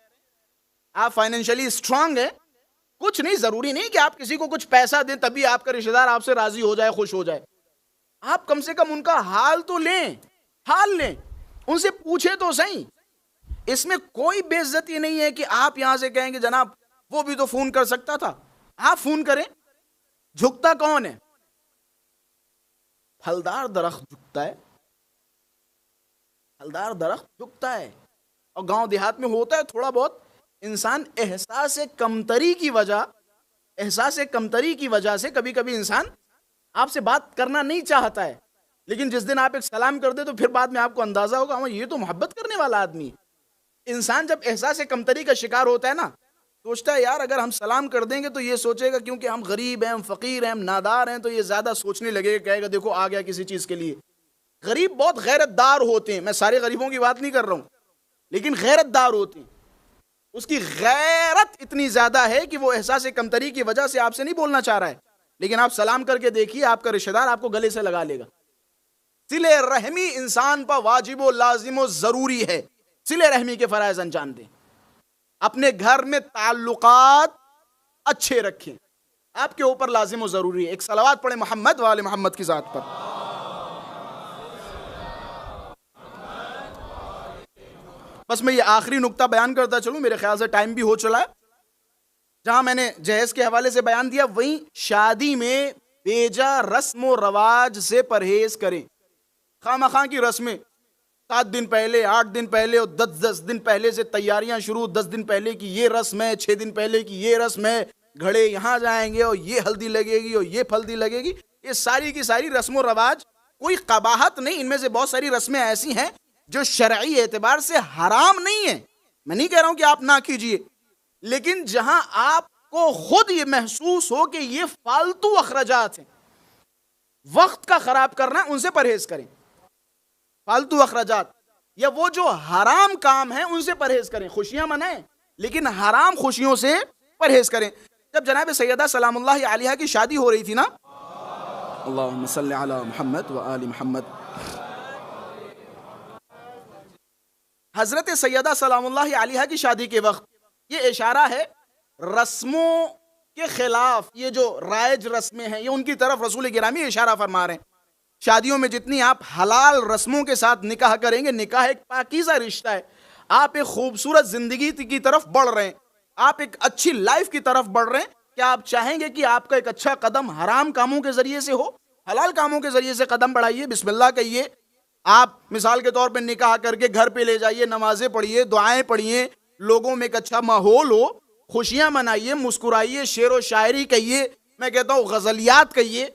آپ فائنینشلی اسٹرانگ ہیں، کچھ نہیں، ضروری نہیں کہ آپ کسی کو کچھ پیسہ دیں تبھی آپ کا رشتہ دار آپ سے راضی ہو جائے، خوش ہو جائے۔ آپ کم سے کم ان کا حال تو لیں، حال لیں، ان سے پوچھیں تو صحیح۔ اس میں کوئی بے عزتی نہیں ہے کہ آپ یہاں سے کہیں گے جناب وہ بھی تو فون کر سکتا تھا، آپ فون کریں۔ جھکتا کون ہے؟ پھلدار درخت جھکتا ہے، پھلدار درخت جھکتا ہے۔ اور گاؤں دیہات میں ہوتا ہے تھوڑا بہت، انسان احساس کمتری کی وجہ سے کبھی کبھی انسان آپ سے بات کرنا نہیں چاہتا ہے، لیکن جس دن آپ ایک سلام کر دے تو پھر بعد میں آپ کو اندازہ ہوگا ہاں یہ تو محبت کرنے والا آدمی۔ انسان جب احساس کمتری کا شکار ہوتا ہے نا، سوچتا ہے یار اگر ہم سلام کر دیں گے تو یہ سوچے گا کیونکہ ہم غریب ہیں، ہم فقیر ہیں، ہم نادار ہیں، تو یہ زیادہ سوچنے لگے گا، کہے گا دیکھو آ گیا کسی چیز کے لیے۔ غریب بہت غیرت دار ہوتے ہیں، میں سارے غریبوں کی بات نہیں کر رہا ہوں، لیکن غیرت دار ہوتے ہیں۔ اس کی غیرت اتنی زیادہ ہے کہ وہ احساس کمتری کی وجہ سے آپ سے نہیں بولنا چاہ رہا ہے، لیکن آپ سلام کر کے دیکھیے آپ کا رشتہ دار آپ کو گلے سے لگا لے گا۔ صلہ رحمی انسان پر واجب و لازم و ضروری ہے۔ صلہ رحمی کے فرائض انجام دیں، اپنے گھر میں تعلقات اچھے رکھیں، آپ کے اوپر لازم و ضروری ہے۔ ایک صلوات پڑھیں محمد و آل محمد کی ذات پر۔ بس میں یہ آخری نقطہ بیان کرتا چلوں، میرے خیال سے ٹائم بھی ہو چلا ہے۔ جہاں میں نے جہیز کے حوالے سے بیان دیا، وہیں شادی میں بیجا رسم و رواج سے پرہیز کریں۔ خواہ مخواہ کی رسمیں 7 دن پہلے، 8 دن پہلے اور 10 دن پہلے سے تیاریاں شروع، 10 دن پہلے کی یہ رسم ہے، 6 دن پہلے کی یہ رسم ہے، گھڑے یہاں جائیں گے اور یہ ہلدی لگے گی اور یہ پھلدی لگے گی، یہ ساری کی ساری رسم و رواج کوئی قباحت نہیں، ان میں سے بہت ساری رسمیں ایسی ہیں جو شرعی اعتبار سے حرام نہیں ہیں۔ میں نہیں کہہ رہا ہوں کہ آپ نہ کیجئے، لیکن جہاں آپ کو خود یہ محسوس ہو کہ یہ فالتو اخراجات ہیں، وقت کا خراب کرنا، ان سے پرہیز کریں۔ فالتو اخراجات یا وہ جو حرام کام ہیں ان سے پرہیز کریں۔ خوشیاں منائیں لیکن حرام خوشیوں سے پرہیز کریں۔ جب جناب سیدہ سلام اللہ علیہا کی شادی ہو رہی تھی نا، اللہم صلی علی محمد و آل محمد، حضرت سیدہ سلام اللہ علیہا کی شادی کے وقت یہ اشارہ ہے رسموں کے خلاف، یہ جو رائج رسمیں ہیں یہ ان کی طرف رسول گرامی اشارہ فرما رہے ہیں۔ شادیوں میں جتنی آپ حلال رسموں کے ساتھ نکاح کریں گے، نکاح ایک پاکیزہ رشتہ ہے، آپ ایک خوبصورت زندگی کی طرف بڑھ رہے ہیں، آپ ایک اچھی لائف کی طرف بڑھ رہے ہیں۔ کیا آپ چاہیں گے کہ آپ کا ایک اچھا قدم حرام کاموں کے ذریعے سے ہو؟ حلال کاموں کے ذریعے سے قدم بڑھائیے، بسم اللہ کہیے، آپ مثال کے طور پہ نکاح کر کے گھر پہ لے جائیے، نمازیں پڑھیے، دعائیں پڑھیے، لوگوں میں ایک اچھا ماحول ہو، خوشیاں منائیے، مسکرائیے، شعر و شاعری کہیے، میں کہتا ہوں غزلیات کہیے،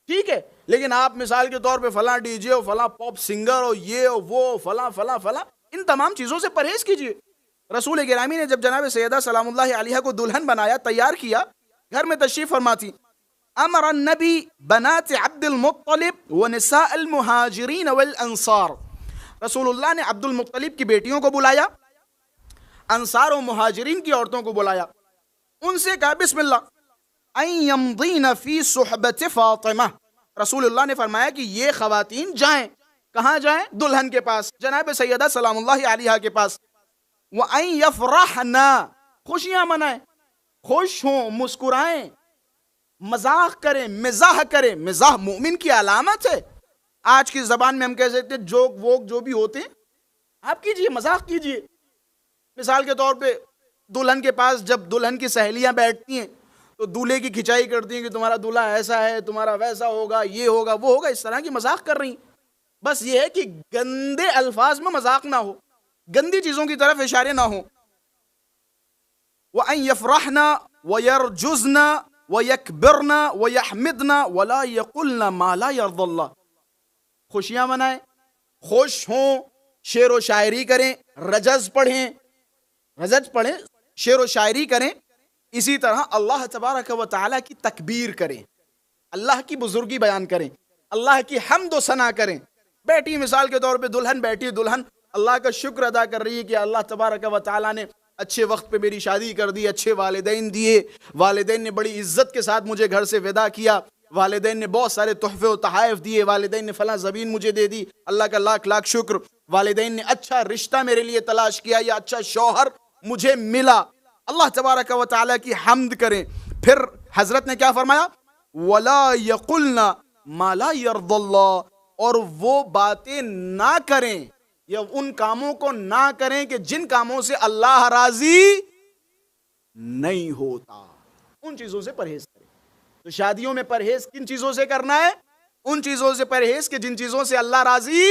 ٹھیک ہے، لیکن آپ مثال کے طور پہ فلاں ڈی جے اور فلاں پاپ سنگر اور یہ اور وہ فلاں فلاں فلاں، ان تمام چیزوں سے پرہیز کیجیے۔ رسول گرامی نے جب جناب سیدہ سلام اللہ علیہا کو دلہن بنایا، تیار کیا، گھر میں تشریف فرما تھی، امر النبی بنات عبد المطلب ونساء المہاجرین والانصار، رسول اللہ نے عبد المطلب کی بیٹیوں کو بلایا، انصار و مہاجرین کی عورتوں کو بلایا، ان سے کہا بسم اللہ ان یمضین فی صحبت فاطمہ، رسول اللہ نے فرمایا کہ یہ خواتین جائیں، کہاں جائیں؟ دلہن کے پاس، جناب سیدہ سلام اللہ علیہا کے پاس، وَأَن يَفْرَحْنَا، خوشیاں منائیں، خوش ہوں، مسکرائیں، مزاح کریں، مزاح کریں، مزاح مومن کی علامت ہے۔ آج کی زبان میں ہم کہہ سکتے ہیں جوک ووک جو بھی ہوتے ہیں آپ کیجئے، مذاق کیجئے. مثال کے طور پہ دلہن کے پاس جب دلہن کی سہیلیاں بیٹھتی ہیں تو دولہے کی کھچائی کرتی ہیں کہ تمہارا دولہا ایسا ہے، تمہارا ویسا ہوگا، یہ ہوگا وہ ہوگا، اس طرح کی مذاق کر رہی ہیں. بس یہ ہے کہ گندے الفاظ میں مذاق نہ ہو، گندی چیزوں کی طرف اشارے نہ ہوں. وَأَن يَفْرَحْنَا وَيَرْجُزْنَا وَيَكْبِرْنَا وَيَحْمِدْنَا وَلَا يَقُلْنَا مَا لَا يَرْضَ اللَّهِ. خوشیاں منائیں، خوش ہوں، شعر و شاعری کریں، رجز پڑھیں، شعر و شاعری کریں. اسی طرح اللہ تبارک و تعالیٰ کی تکبیر کریں، اللہ کی بزرگی بیان کریں، اللہ کی حمد و ثنا کریں. بیٹھی مثال کے طور پہ دلہن بیٹھی، دلہن اللہ کا شکر ادا کر رہی ہے کہ اللہ تبارک و تعالیٰ نے اچھے وقت پہ میری شادی کر دی، اچھے والدین دیے، والدین نے بڑی عزت کے ساتھ مجھے گھر سے ودا کیا، والدین نے بہت سارے تحفے و تحائف دیے، والدین نے فلاں زمین مجھے دے دی، اللہ کا لاکھ لاکھ شکر. والدین نے اچھا رشتہ میرے لیے تلاش کیا یا اچھا شوہر مجھے ملا. اللہ تبارک و تعالیٰ کی حمد کریں. پھر حضرت نے کیا فرمایا؟ وَلَا يَقُلْنَا مَا لَا يَرْضَ اللَّهِ، اور وہ باتیں نہ کریں یا ان کاموں کو نہ کریں کہ جن کاموں سے اللہ راضی نہیں ہوتا. ان چیزوں سے پرہیز کریں. تو شادیوں میں پرہیز کن چیزوں سے کرنا ہے؟ ان چیزوں سے پرہیز کہ جن چیزوں سے اللہ راضی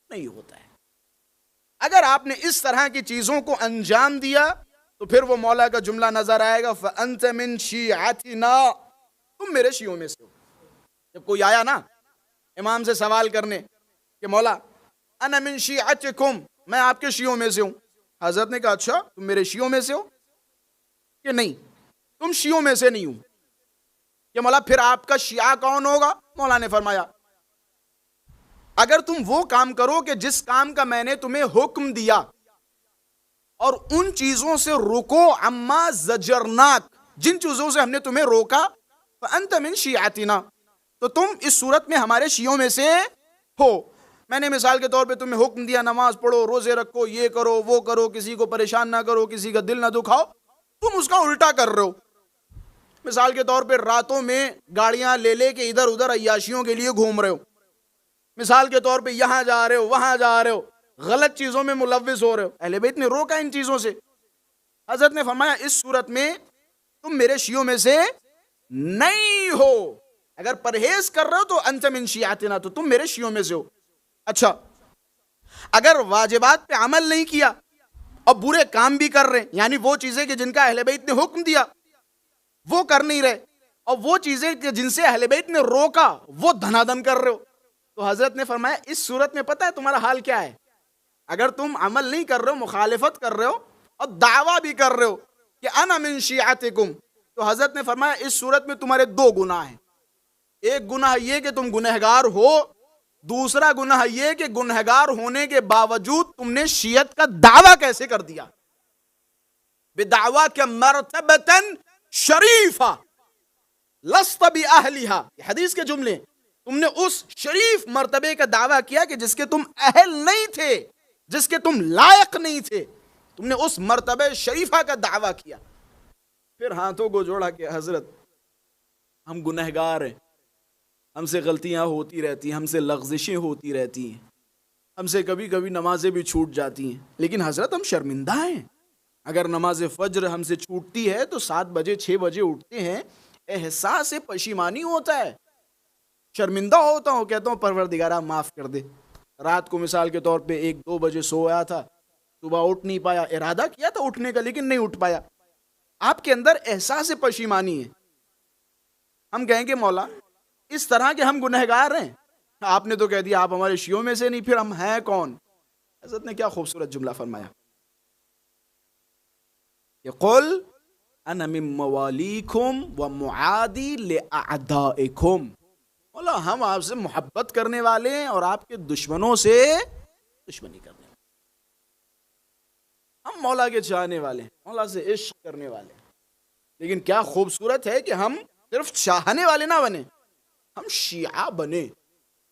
نہیں ہوتا ہے. اگر آپ نے اس طرح کی چیزوں کو انجام دیا تو پھر وہ مولا کا جملہ نظر آئے گا فَأَنْتَ مِنْ شِيعَتِنَا، تم میرے شیعوں میں سے ہو. جب کوئی آیا نا امام سے سوال کرنے کہ مولا انا من شیعتکم، میں آپ کے شیعوں میں سے ہوں. حضرت نے کہا اچھا تم میرے شیعوں میں سے ہو؟ کہ نہیں تم شیعوں میں سے نہیں ہوں. کہ مولا پھر آپ کا شیعہ کون ہوگا؟ مولا نے فرمایا اگر تم وہ کام کرو کہ جس کام کا میں نے تمہیں حکم دیا اور ان چیزوں سے رکو عما زجرناک، جن چیزوں سے ہم نے تمہیں روکا، فأنت من شیعتنا، تو تم اس صورت میں ہمارے شیعوں میں سے ہو. میں نے مثال کے طور پہ تمہیں حکم دیا نماز پڑھو، روزے رکھو، یہ کرو وہ کرو، کسی کو پریشان نہ کرو، کسی کا دل نہ دکھاؤ، تم اس کا الٹا کر رہے ہو. مثال کے طور پہ راتوں میں گاڑیاں لے لے کے ادھر ادھر عیاشیوں کے لیے گھوم رہے ہو. مثال کے طور پہ یہاں جا رہے ہو وہاں جا رہے ہو، غلط چیزوں میں ملوث ہو رہے ہو. اہل بیت نے روکا ان چیزوں سے. حضرت نے فرمایا اس صورت میں تم میرے شیعوں میں سے نہیں ہو. اگر پرہیز کر رہے ہو تو انت من شیعتنا، تو تم میرے شیعوں میں سے ہو. اچھا اگر واجبات پہ عمل نہیں کیا اور برے کام بھی کر رہے ہیں، یعنی وہ چیزیں کہ جن کا اہل بیت نے حکم دیا وہ کر نہیں رہے، اور وہ چیزیں کہ جن سے اہل بیت نے روکا وہ دھنا دن کر رہے ہو، تو حضرت نے فرمایا اس صورت میں پتہ ہے تمہارا حال کیا ہے؟ اگر تم عمل نہیں کر رہے ہو، مخالفت کر رہے ہو اور دعویٰ بھی کر رہے ہو کہ انا من شیعتکم، تو حضرت نے فرمایا اس صورت میں تمہارے دو گناہ ہیں. ایک گناہ یہ کہ تم گنہگار ہو، دوسرا گناہ یہ کہ گنہگار ہونے کے باوجود تم نے شیعت کا دعویٰ کیسے کر دیا. بدعواک مرتبۃ شریفہ لست باہلھا، یہ حدیث کے جملے. تم نے اس شریف مرتبے کا دعویٰ کیا کہ جس کے تم اہل نہیں تھے، جس کے تم لائق نہیں تھے، تم نے اس مرتبہ شریفہ کا دعویٰ کیا. پھر ہاتھوں کو جوڑا کہ حضرت ہم گنہگار ہیں، ہم سے غلطیاں ہوتی رہتی ہیں، ہم سے لغزشیں ہوتی رہتی ہیں، ہم سے کبھی کبھی نمازیں بھی چھوٹ جاتی ہیں، لیکن حضرت ہم شرمندہ ہیں. اگر نماز فجر ہم سے چھوٹتی ہے تو 7 بجے 6 بجے اٹھتے ہیں، احساس پشیمانی ہوتا ہے، شرمندہ ہوتا ہوں، کہتا ہوں پروردگارہ معاف کر دے. رات کو مثال کے طور پہ 1-2 بجے سویا تھا، صبح اٹھ نہیں پایا، ارادہ کیا تھا اٹھنے کا لیکن نہیں اٹھ پایا. آپ کے اندر احساس پشیمانی ہے. ہم کہیں گے مولا اس طرح کہ ہم گنہگار ہیں، آپ نے تو کہہ دیا آپ ہمارے شیعوں میں سے نہیں، پھر ہم ہیں کون؟ حضرت نے کیا خوبصورت جملہ فرمایا کہ قل انا من موالیکم ومعادی لاعدائکم، مولا ہم آپ سے محبت کرنے والے ہیں اور آپ کے دشمنوں سے دشمنی کرنے والے. ہم مولا کے چاہنے والے ہیں، مولا سے عشق کرنے والے ہیں. لیکن کیا خوبصورت ہے کہ ہم صرف چاہنے والے نہ بنے، ہم شیعہ بنے،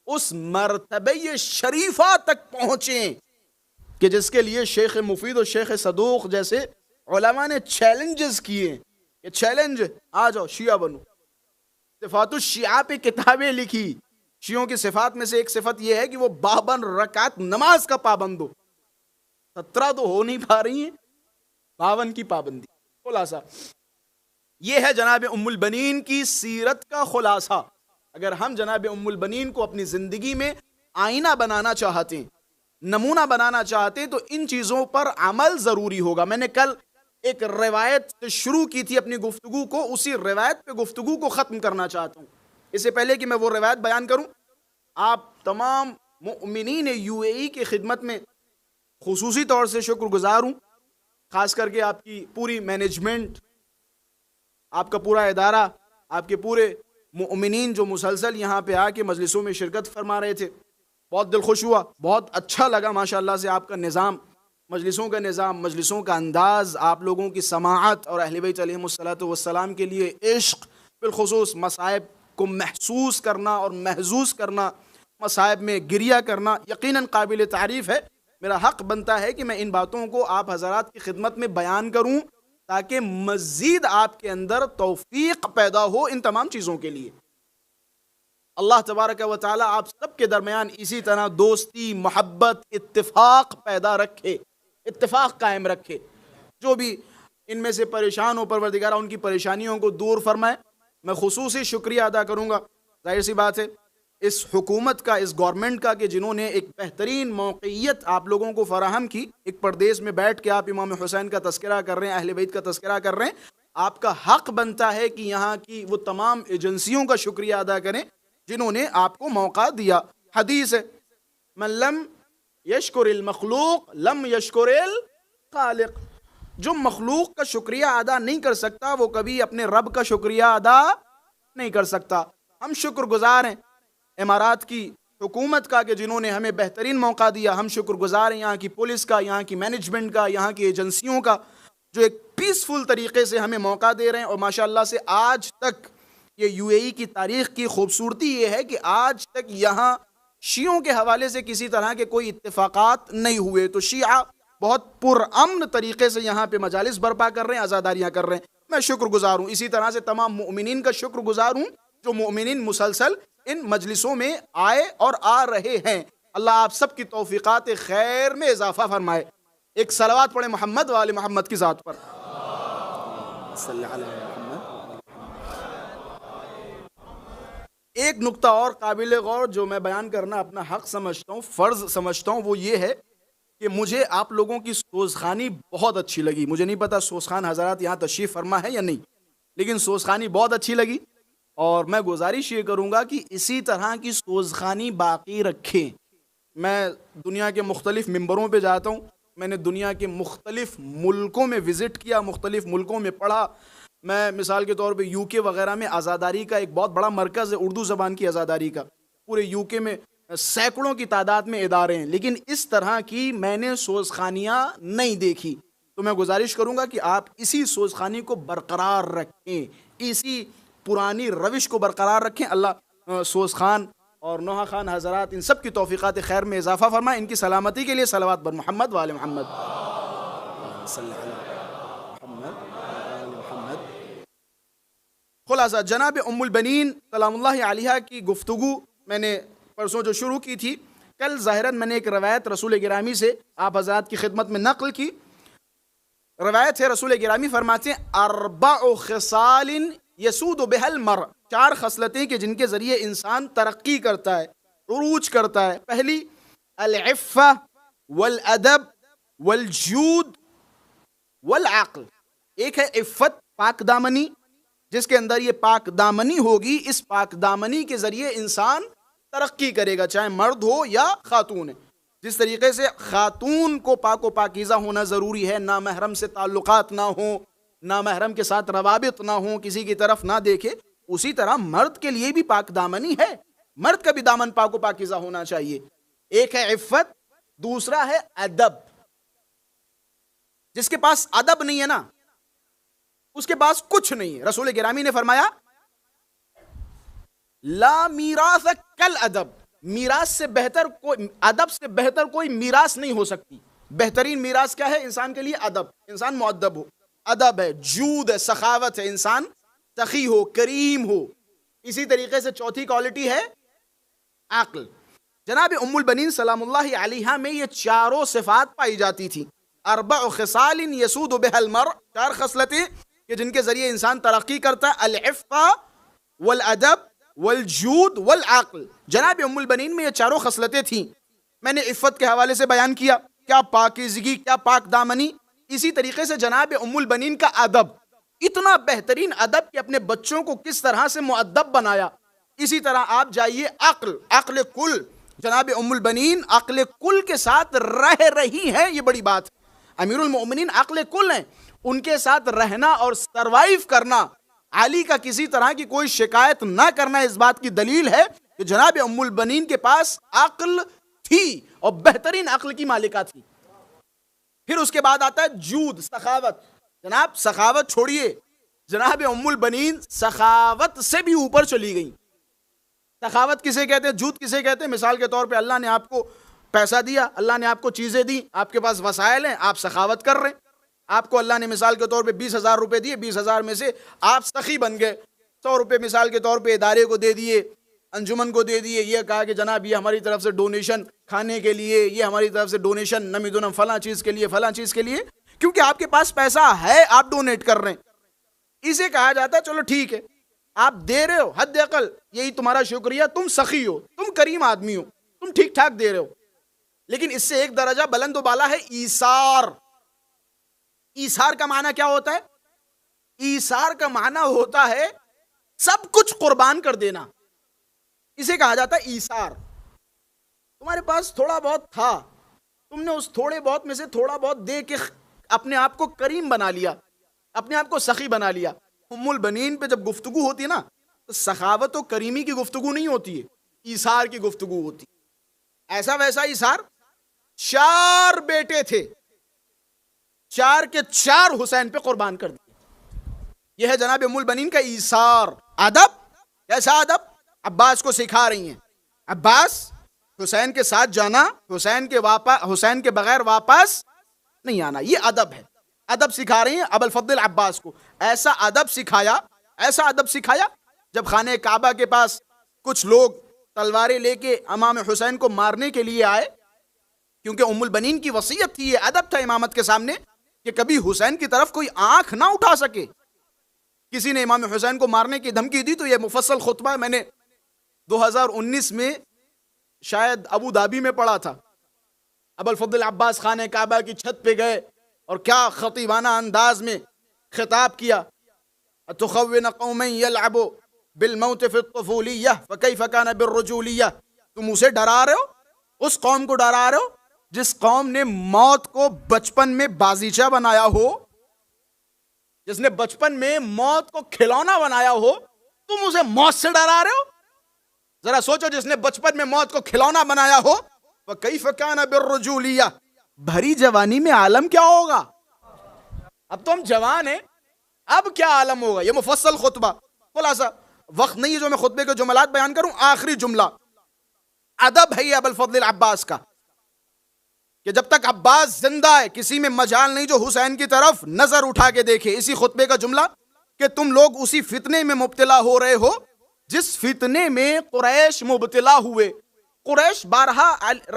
اس مرتبہ شریفہ تک پہنچیں کہ جس کے لیے شیخ مفید اور شیخ صدوق جیسے علماء نے چیلنجز کیے کہ چیلنج آ جاؤ شیعہ بنو. صفات الشیعہ پہ کتابیں لکھی، شیعوں کی صفات میں سے ایک صفت یہ ہے کہ وہ 52 رکعت نماز کا پابند ہو. 17 تو ہو نہیں پا رہی ہیں، 52 کی پابندی. خلاصہ یہ ہے جناب ام البنین کی سیرت کا خلاصہ. اگر ہم جناب ام البنین کو اپنی زندگی میں آئینہ بنانا چاہتے ہیں، نمونہ بنانا چاہتے ہیں، تو ان چیزوں پر عمل ضروری ہوگا. میں نے کل ایک روایت سے شروع کی تھی اپنی گفتگو کو، اسی روایت پہ گفتگو کو ختم کرنا چاہتا ہوں. اس سے پہلے کہ میں وہ روایت بیان کروں، آپ تمام مؤمنین یو اے ای کی خدمت میں خصوصی طور سے شکر گزار ہوں، خاص کر کے آپ کی پوری مینجمنٹ، آپ کا پورا ادارہ، آپ کے پورے مؤمنین جو مسلسل یہاں پہ آ کے مجلسوں میں شرکت فرما رہے تھے. بہت دل خوش ہوا، بہت اچھا لگا ماشاءاللہ سے آپ کا نظام، مجلسوں کا نظام، مجلسوں کا انداز، آپ لوگوں کی سماعت اور اہل بیت علیہم الصلوۃ والسلام کے لیے عشق، بالخصوص مصائب کو محسوس کرنا اور محظوظ کرنا، مصائب میں گریہ کرنا یقیناً قابل تعریف ہے. میرا حق بنتا ہے کہ میں ان باتوں کو آپ حضرات کی خدمت میں بیان کروں تاکہ مزید آپ کے اندر توفیق پیدا ہو ان تمام چیزوں کے لیے. اللہ تبارک و تعالی آپ سب کے درمیان اسی طرح دوستی، محبت، اتفاق پیدا رکھے، اتفاق قائم رکھے. جو بھی ان میں سے پریشان ہو پروردگارہ ان کی پریشانیوں کو دور فرمائے. میں خصوصی شکریہ ادا کروں گا، ظاہر سی بات ہے، اس حکومت کا، اس گورنمنٹ کا، کہ جنہوں نے ایک بہترین موقعیت آپ لوگوں کو فراہم کی. ایک پردیس میں بیٹھ کے آپ امام حسین کا تذکرہ کر رہے ہیں، اہل بیت کا تذکرہ کر رہے ہیں. آپ کا حق بنتا ہے کہ یہاں کی وہ تمام ایجنسیوں کا شکریہ ادا کریں جنہوں نے آپ کو موقع دیا. حدیث ہے، من لم یشکر المخلوق لم یشکر الخالق. جو مخلوق کا شکریہ ادا نہیں کر سکتا وہ کبھی اپنے رب کا شکریہ ادا نہیں کر سکتا. ہم شکر گزار ہیں امارات کی حکومت کا کہ جنہوں نے ہمیں بہترین موقع دیا. ہم شکر گزار ہیں یہاں کی پولیس کا، یہاں کی مینجمنٹ کا، یہاں کی ایجنسیوں کا، جو ایک پیسفل طریقے سے ہمیں موقع دے رہے ہیں. اور ماشاءاللہ سے آج تک یہ یو اے ای کی تاریخ کی خوبصورتی یہ ہے کہ آج تک یہاں شیعوں کے حوالے سے کسی طرح کے کوئی اتفاقات نہیں ہوئے. تو شیعہ بہت پرامن طریقے سے یہاں پہ مجالس برپا کر رہے ہیں، عزاداریاں کر رہے ہیں. میں شکر گزار ہوں. اسی طرح سے تمام مؤمنین کا شکر گزار ہوں جو مؤمنین مسلسل ان مجلسوں میں آئے اور آ رہے ہیں. اللہ آپ سب کی توفیقات خیر میں اضافہ فرمائے. ایک صلوات پڑھیں محمد و آل محمد کی ذات پر. صلی اللہ علیہ وسلم. ایک نقطہ اور قابل غور جو میں بیان کرنا اپنا حق سمجھتا ہوں، فرض سمجھتا ہوں، وہ یہ ہے کہ مجھے آپ لوگوں کی سوزخانی بہت اچھی لگی. مجھے نہیں پتا سوزخان حضرات یہاں تشریف فرما ہے یا نہیں، لیکن سوزخانی بہت اچھی لگی. اور میں گزارش یہ کروں گا کہ اسی طرح کی سوزخانی باقی رکھیں. میں دنیا کے مختلف ممبروں پہ جاتا ہوں، میں نے دنیا کے مختلف ملکوں میں وزٹ کیا، مختلف ملکوں میں پڑھا. میں مثال کے طور پہ یو کے وغیرہ میں آزاداری کا ایک بہت بڑا مرکز ہے، اردو زبان کی آزاداری کا. پورے یو کے میں سینکڑوں کی تعداد میں ادارے ہیں، لیکن اس طرح کی میں نے سوزخانیاں نہیں دیکھی. تو میں گزارش کروں گا کہ آپ اسی سوزخانی کو برقرار رکھیں، اسی پرانی روش کو برقرار رکھیں. اللہ سوزخان اور نوحہ خان حضرات ان سب کی توفیقات خیر میں اضافہ فرمائے. ان کی سلامتی کے لیے صلوات بر محمد و آل محمد. صلی اللہ علیہ محمد. خلاصہ جناب ام البنین سلام اللہ علیہا کی گفتگو میں نے پرسوں جو شروع کی تھی، کل ظاہراً میں نے ایک روایت رسول گرامی سے آپ حضرات کی خدمت میں نقل کی. روایت ہے، رسول گرامی فرماتے ہیں اربع خصال یسود بها المرء. 4 خصلتیں کہ جن کے ذریعے انسان ترقی کرتا ہے، عروج کرتا ہے. پہلی العفہ والادب والجود والعقل. ایک ہے عفت، پاک دامنی، جس کے اندر یہ پاک دامنی ہوگی، اس پاک دامنی کے ذریعے انسان ترقی کرے گا، چاہے مرد ہو یا خاتون ہے. جس طریقے سے خاتون کو پاک و پاکیزہ ہونا ضروری ہے، نامحرم سے تعلقات نہ ہوں، نامحرم کے ساتھ روابط نہ ہوں، کسی کی طرف نہ دیکھے، اسی طرح مرد کے لیے بھی پاک دامنی ہے. مرد کا بھی دامن پاک و پاکیزہ ہونا چاہیے. ایک ہے عفت، دوسرا ہے ادب. جس کے پاس ادب نہیں ہے نا، اس کے پاس کچھ نہیں ہے. رسول گرامی نے فرمایا لا میراث کل ادب. میراث سے بہتر کوئی، ادب سے بہتر کوئی میراث نہیں ہو سکتی. بہترین میراث کیا ہے انسان کے لیے؟ ادب. انسان مؤدب ہو. ادب ہے، جود ہے، سخاوت ہے، انسان سخی ہو، کریم ہو. اسی طریقے سے چوتھی کوالٹی ہے عقل. جناب ام البنین سلام اللہ علیہا میں یہ چاروں صفات پائی جاتی تھی. اربع خصال یسود بها المرء، 4 خصلتیں کہ جن کے ذریعے انسان ترقی کرتا ہے. العفہ والادب والجود والعقل. جناب ام البنین میں یہ چاروں خصلتیں تھیں. میں نے عفت کے حوالے سے بیان کیا، کیا پاکیزگی، کیا پاک دامنی. اسی طریقے سے جناب ام البنین کا ادب، اتنا بہترین ادب کہ اپنے بچوں کو کس طرح سے مؤدب بنایا. اسی طرح آپ جائیے عقل، عقل کل. جناب ام البنین عقل کل کے ساتھ رہ رہی ہیں، یہ بڑی بات. امیر المؤمنین عقل کل ہیں، ان کے ساتھ رہنا اور سروائیو کرنا، علی کا کسی طرح کی کوئی شکایت نہ کرنا اس بات کی دلیل ہے کہ جناب ام البنین کے پاس عقل تھی اور بہترین عقل کی مالکہ تھی. پھر اس کے بعد آتا ہے جود، سخاوت. جناب سخاوت چھوڑیے، جناب ام البنین سخاوت سے بھی اوپر چلی گئی. سخاوت کسے کہتے ہیں، جود کسے کہتے ہیں؟ مثال کے طور پہ اللہ نے آپ کو پیسہ دیا، اللہ نے آپ کو چیزیں دی، آپ کے پاس وسائل ہیں، آپ سخاوت کر رہے ہیں. آپ کو اللہ نے مثال کے طور پہ 20,000 روپے دیے، 20,000 میں سے آپ سخی بن گئے. 100 روپے مثال کے طور پہ ادارے کو دے دیے، انجمن کو دے دیے. یہ کہا کہ جناب یہ ہماری طرف سے ڈونیشن کھانے کے لیے، یہ ہماری طرف سے ڈونیشن نمیدونم فلاں چیز کے لیے، فلاں چیز کے لیے. کیونکہ آپ کے پاس پیسہ ہے، آپ ڈونیٹ کر رہے ہیں. اسے کہا جاتا ہے چلو ٹھیک ہے، آپ دے رہے ہو، حد اقل یہی تمہارا شکریہ، تم سخی ہو، تم کریم آدمی ہو، تم ٹھیک ٹھاک دے رہے ہو. لیکن اس سے ایک درجہ بلند و بالا ہے ایثار. ایثار کا معنی کیا ہوتا ہے؟ ایثار کا معنی ہوتا ہے سب کچھ قربان کر دینا. اسے کہا جاتا ہے ایثار. تمہارے پاس تھوڑا بہت تھا، تم نے اس تھوڑے بہت میں سے تھوڑا بہت دے کے اپنے آپ کو کریم بنا لیا، اپنے آپ کو سخی بنا لیا. ام البنین پہ جب گفتگو ہوتی ہے نا تو سخاوت و کریمی کی گفتگو نہیں ہوتی ہے، ایثار کی گفتگو ہوتی. ایسا ویسا ایثار. 4 بیٹے تھے، 4 کے 4 حسین پہ قربان کر دیے. یہ ہے جناب ام البنین کا ایثار. ادب، کیسا ادب؟ عباس کو سکھا رہی ہیں. عباس، حسین کے ساتھ جانا، حسین کے بغیر واپس نہیں آنا، یہ ادب ہے. ادب سکھا رہی ہیں ابو الفضل عباس کو. ایسا ادب سکھایا جب خانہ کعبہ کے پاس کچھ لوگ تلواریں لے کے امام حسین کو مارنے کے لیے آئے، کیونکہ ام البنین کی وصیت تھی، یہ ادب تھا امامت کے سامنے کہ کبھی حسین کی طرف کوئی آنکھ نہ اٹھا سکے. کسی نے امام حسین کو مارنے کی دھمکی دی تو یہ مفصل خطبہ میں نے 2019 میں شاید ابو دھابی میں پڑھا تھا. ابو الفضل عباس خانہ کعبہ کی چھت پہ گئے اور کیا خطیبانہ انداز میں خطاب کیا. اتخون قوما يلعبوا بالموت في الطفولیہ فکیف کان بالرجولیہ. تم اسے ڈرا رہے ہو، اس قوم کو ڈرا رہے ہو جس قوم نے موت کو بچپن میں بازیچہ بنایا ہو، جس نے بچپن میں موت کو کھلونا بنایا ہو. تم اسے موت سے ڈرا رہے ہو. ذرا سوچو، جس نے بچپن میں موت کو کھلونا بنایا ہو، فکیف کان بالرجولیہ، بھری جوانی میں عالم کیا ہوگا؟ اب تو ہم جوان ہیں، اب کیا عالم ہوگا؟ یہ مفصل خطبہ. خلاصہ وقت نہیں ہے جو میں خطبے کے جملات بیان کروں. آخری جملہ، ادب ہے یہ ابو الفضل عباس کا کہ جب تک عباس زندہ ہے کسی میں مجال نہیں جو حسین کی طرف نظر اٹھا کے دیکھے. اسی خطبے کا جملہ کہ تم لوگ اسی فتنے میں مبتلا ہو رہے ہو جس فتنے میں قریش مبتلا ہوئے. قریش بارہا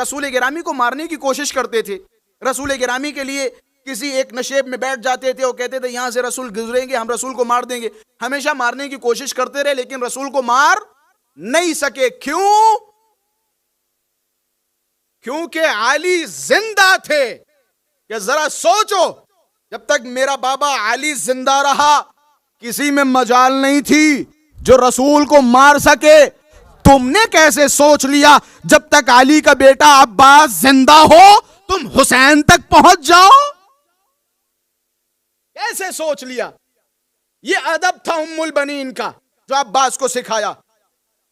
رسول گرامی کو مارنے کی کوشش کرتے تھے. رسول گرامی کے لیے کسی ایک نشیب میں بیٹھ جاتے تھے اور کہتے تھے یہاں سے رسول گزریں گے، ہم رسول کو مار دیں گے. ہمیشہ مارنے کی کوشش کرتے رہے لیکن رسول کو مار نہیں سکے. کیوں؟ کیونکہ علی زندہ تھے. کہ ذرا سوچو، جب تک میرا بابا علی زندہ رہا کسی میں مجال نہیں تھی جو رسول کو مار سکے. تم نے کیسے سوچ لیا جب تک علی کا بیٹا عباس زندہ ہو تم حسین تک پہنچ جاؤ؟ کیسے سوچ لیا؟ یہ ادب تھا ام البنین کا جو عباس کو سکھایا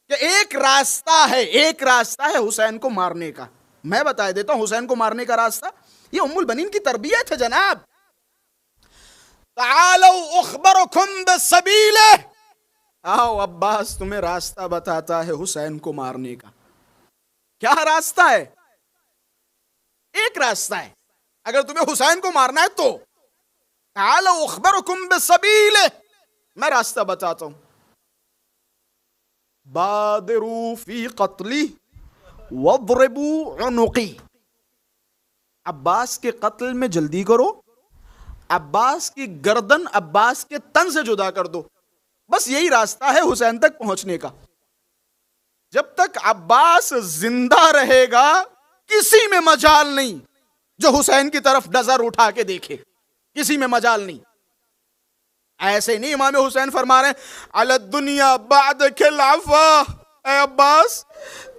کہ ایک راستہ ہے حسین کو مارنے کا. میں بتا دیتا ہوں حسین کو مارنے کا راستہ. یہ ام البنین کی تربیت ہے جناب. تعالوا اخبرکم بالسبیل، آؤ عباس تمہیں راستہ بتاتا ہے حسین کو مارنے کا. کیا راستہ ہے؟ ایک راستہ ہے اگر تمہیں حسین کو مارنا ہے تو. تعالوا اخبرکم بالسبیل، میں راستہ بتاتا ہوں. بادروا فی قتلی، وَاضْرِبُوا عُنُقِي، عباس کے قتل میں جلدی کرو، عباس کی گردن عباس کے تن سے جدا کر دو. بس یہی راستہ ہے حسین تک پہنچنے کا. جب تک عباس زندہ رہے گا کسی میں مجال نہیں جو حسین کی طرف نظر اٹھا کے دیکھے، کسی میں مجال نہیں. ایسے نہیں امام حسین فرما رہے ہیں علی الدنیا بعدک العفا، اے عباس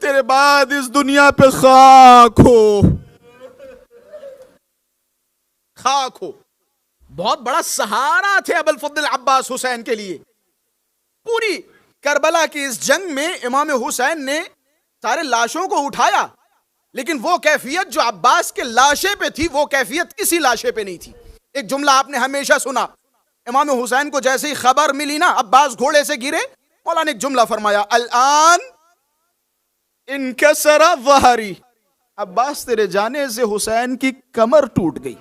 تیرے بعد اس دنیا پہ خاک ہو، خاک ہو. بہت بڑا سہارا تھے ابوالفضل عباس حسین کے لیے. پوری کربلا کی اس جنگ میں امام حسین نے سارے لاشوں کو اٹھایا، لیکن وہ کیفیت جو عباس کے لاشے پہ تھی وہ کیفیت کسی لاشے پہ نہیں تھی. ایک جملہ آپ نے ہمیشہ سنا، امام حسین کو جیسے ہی خبر ملی نا عباس گھوڑے سے گرے، مولا نے ایک جملہ فرمایا الان انکسر ظہری، عباس تیرے جانے سے حسین کی کمر ٹوٹ گئی.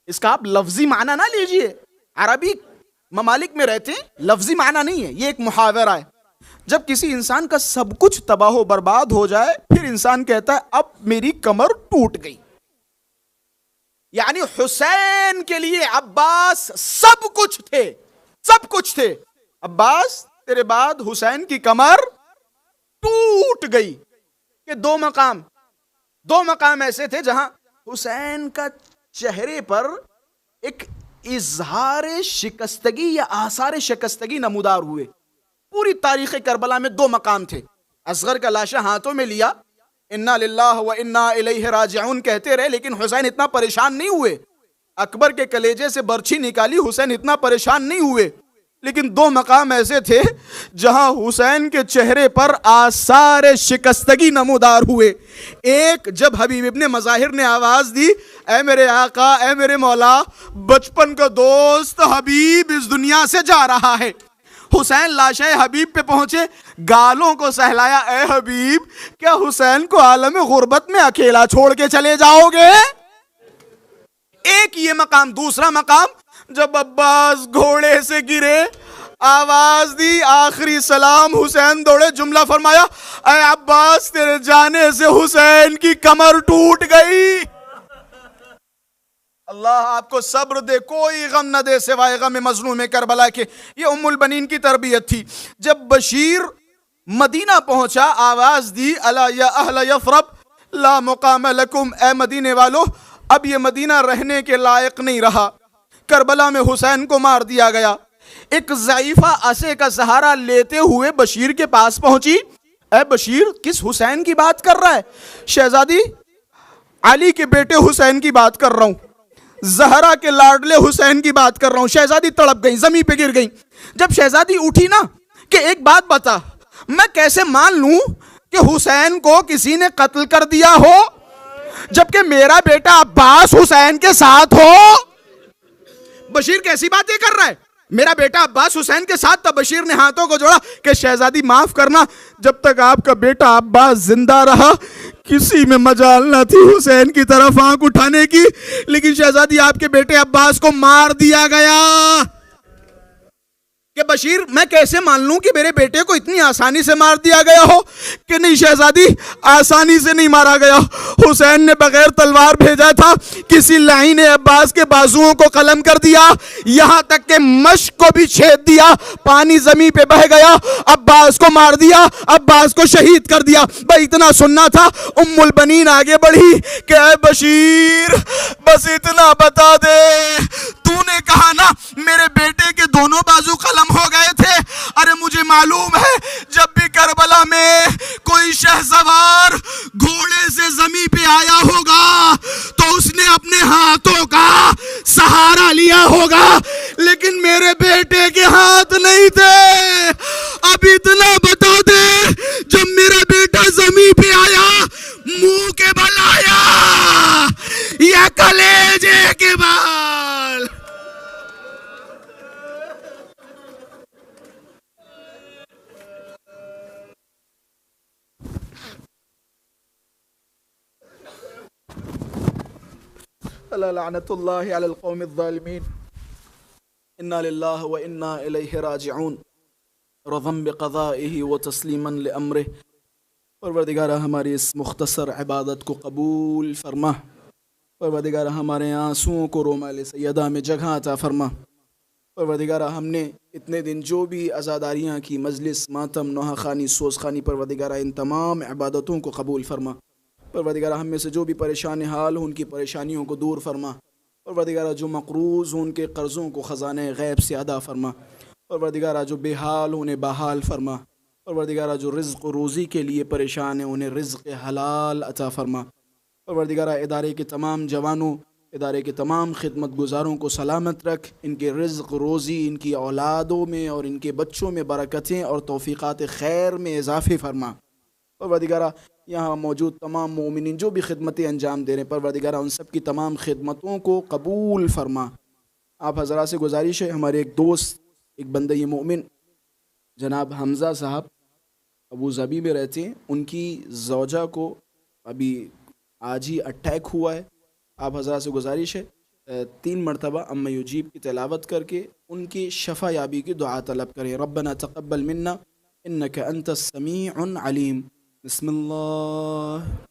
اس کا آپ لفظی معنی نہ لیجئے، عربی ممالک میں رہتے ہیں لفظی معنی نہیں ہے، یہ ایک محاورہ ہے. جب کسی انسان کا سب کچھ تباہ و برباد ہو جائے پھر انسان کہتا ہے اب میری کمر ٹوٹ گئی. یعنی حسین کے لیے عباس سب کچھ تھے، سب کچھ تھے. عباس تیرے بعد حسین کی کمر ٹوٹ گئی. کہ دو مقام ایسے تھے جہاں حسین کا چہرے پر ایک اظہار شکستگی یا آثار شکستگی نمودار ہوئے. پوری تاریخ کربلا میں دو مقام تھے. اصغر کا لاشا ہاتھوں میں لیا، انا للہ و انا الیہ راجعون کہتے رہے، لیکن حسین اتنا پریشان نہیں ہوئے. اکبر کے کلیجے سے برچھی نکالی، حسین اتنا پریشان نہیں ہوئے. لیکن دو مقام ایسے تھے جہاں حسین کے چہرے پر آثار شکستگی نمودار ہوئے. ایک جب حبیب ابن مظاہر نے آواز دی اے میرے آقا، اے میرے مولا، بچپن کا دوست حبیب اس دنیا سے جا رہا ہے. حسین لاشے حبیب پہ پہنچے، گالوں کو سہلایا اے حبیب کیا حسین کو عالم غربت میں اکیلا چھوڑ کے چلے جاؤ گے؟ ایک یہ مقام. دوسرا مقام جب عباس گھوڑے سے گرے، آواز دی آخری سلام، حسین دوڑے، جملہ فرمایا اے عباس تیرے جانے سے حسین کی کمر ٹوٹ گئی. اللہ آپ کو صبر دے، کوئی غم نہ دے سوائے غم مظلوم کربلا کے. یہ ام البنین کی تربیت تھی. جب بشیر مدینہ پہنچا آواز دی الا یا اہل یثرب لا مقام لکم، اے مدینے والو اب یہ مدینہ رہنے کے لائق نہیں رہا. کربلا میں حسین کو مار دیا گیا. ایک ضعیفہ عصے کا سہارا لیتے ہوئے بشیر کے پاس پہنچی. اے بشیر کس حسین کی بات کر رہا ہے؟ شہزادی علی کے بیٹے حسین کی بات کر رہا ہوں، زہرا کے لاڈلے حسین کی بات کر رہا ہوں. شہزادی تڑپ گئی، زمین پہ گر گئی. جب شہزادی اٹھی نا کہ ایک بات بتا، میں کیسے مان لوں کہ حسین کو کسی نے قتل کر دیا ہو جبکہ میرا بیٹا عباس حسین کے ساتھ ہو؟ بشیر کیسی باتیں کر رہا ہے؟ میرا بیٹا عباس حسین کے ساتھ تھا. بشیر نے ہاتھوں کو جوڑا کہ شہزادی معاف کرنا، جب تک آپ کا بیٹا عباس زندہ رہا کسی میں مجال نہ تھی حسین کی طرف آنکھ اٹھانے کی، لیکن شہزادی آپ کے بیٹے عباس کو مار دیا گیا. کہ بشیر میں کیسے مان لوں کہ میرے بیٹے کو اتنی آسانی سے مار دیا گیا ہو؟ کہ نہیں شہزادی آسانی سے نہیں مارا گیا. حسین نے بغیر تلوار بھیجا تھا، کسی لعین نے عباس کے بازوؤں کو قلم کر دیا، یہاں تک کہ مشق کو بھی چھید دیا، پانی زمین پہ بہہ گیا، عباس کو مار دیا، عباس کو شہید کر دیا. بھائی اتنا سننا تھا. ام البنین آگے بڑھی کہ اے بشیر بس اتنا بتا دے، تو نے کہا نا میرے بیٹے کے دونوں بازو قلم ہو گئے تھے. ارے مجھے معلوم ہے جب بھی کربلا میں کوئی شہسوار گھوڑے سے زمین پہ آیا ہوگا تو اس نے اپنے ہاتھوں کا سہارا لیا ہوگا، لیکن میرے بیٹے کے ہاتھ نہیں تھے. اب اتنا بتا دے جب میرا بیٹا زمین پہ آیا منہ کے بل آیا یا کلیجے کے بال؟ لعنت اللہ علی القوم الظالمین. انا للہ و انا الیہ راجعون. رضا بقضائه وتسلیما لامرہ۔ پروردگارہ ہماری اس مختصر عبادت کو قبول فرما، پروردگارہ ہمارے آنسوؤں کو رومال سیدہ میں جگہ عطا فرما۔ پروردگارہ ہم نے اتنے دن جو بھی عزاداریاں کی، مجلس، ماتم، نوحہ خوانی، سوز خوانی، پروردگارہ ان تمام عبادتوں کو قبول فرما۔ پروردگارہ ہم میں سے جو بھی پریشان حال ہوں ان کی پریشانیوں کو دور فرما۔ پروردگارہ جو مقروض ہوں ان کے قرضوں کو خزانہ غیب سے ادا فرما۔ پروردگارہ جو بے حال ہوں انہیں بحال فرما۔ پروردگارہ جو رزق و روزی کے لیے پریشان ہیں انہیں رزق حلال عطا فرما۔ پروردگارہ ادارے کے تمام جوانوں، ادارے کے تمام خدمت گزاروں کو سلامت رکھ، ان کے رزق روزی، ان کی اولادوں میں اور ان کے بچوں میں برکتیں اور توفیقات خیر میں اضافے فرما۔ پروردگارہ یہاں موجود تمام مومنین جو بھی خدمتیں انجام دے رہے ہیں، پروردگارہ ان سب کی تمام خدمتوں کو قبول فرما۔ آپ حضرات سے گزارش ہے، ہمارے ایک دوست، ایک بندہ مومن جناب حمزہ صاحب ابو ظبی میں رہتے ہیں، ان کی زوجہ کو ابھی آج ہی اٹیک ہوا ہے۔ آپ حضرات سے گزارش ہے 3 مرتبہ اما یجیب کی تلاوت کر کے ان کی شفا یابی کی دعا طلب کریں۔ ربنا تقبل منا انک انت السمیع العلیم۔ بسم اللہ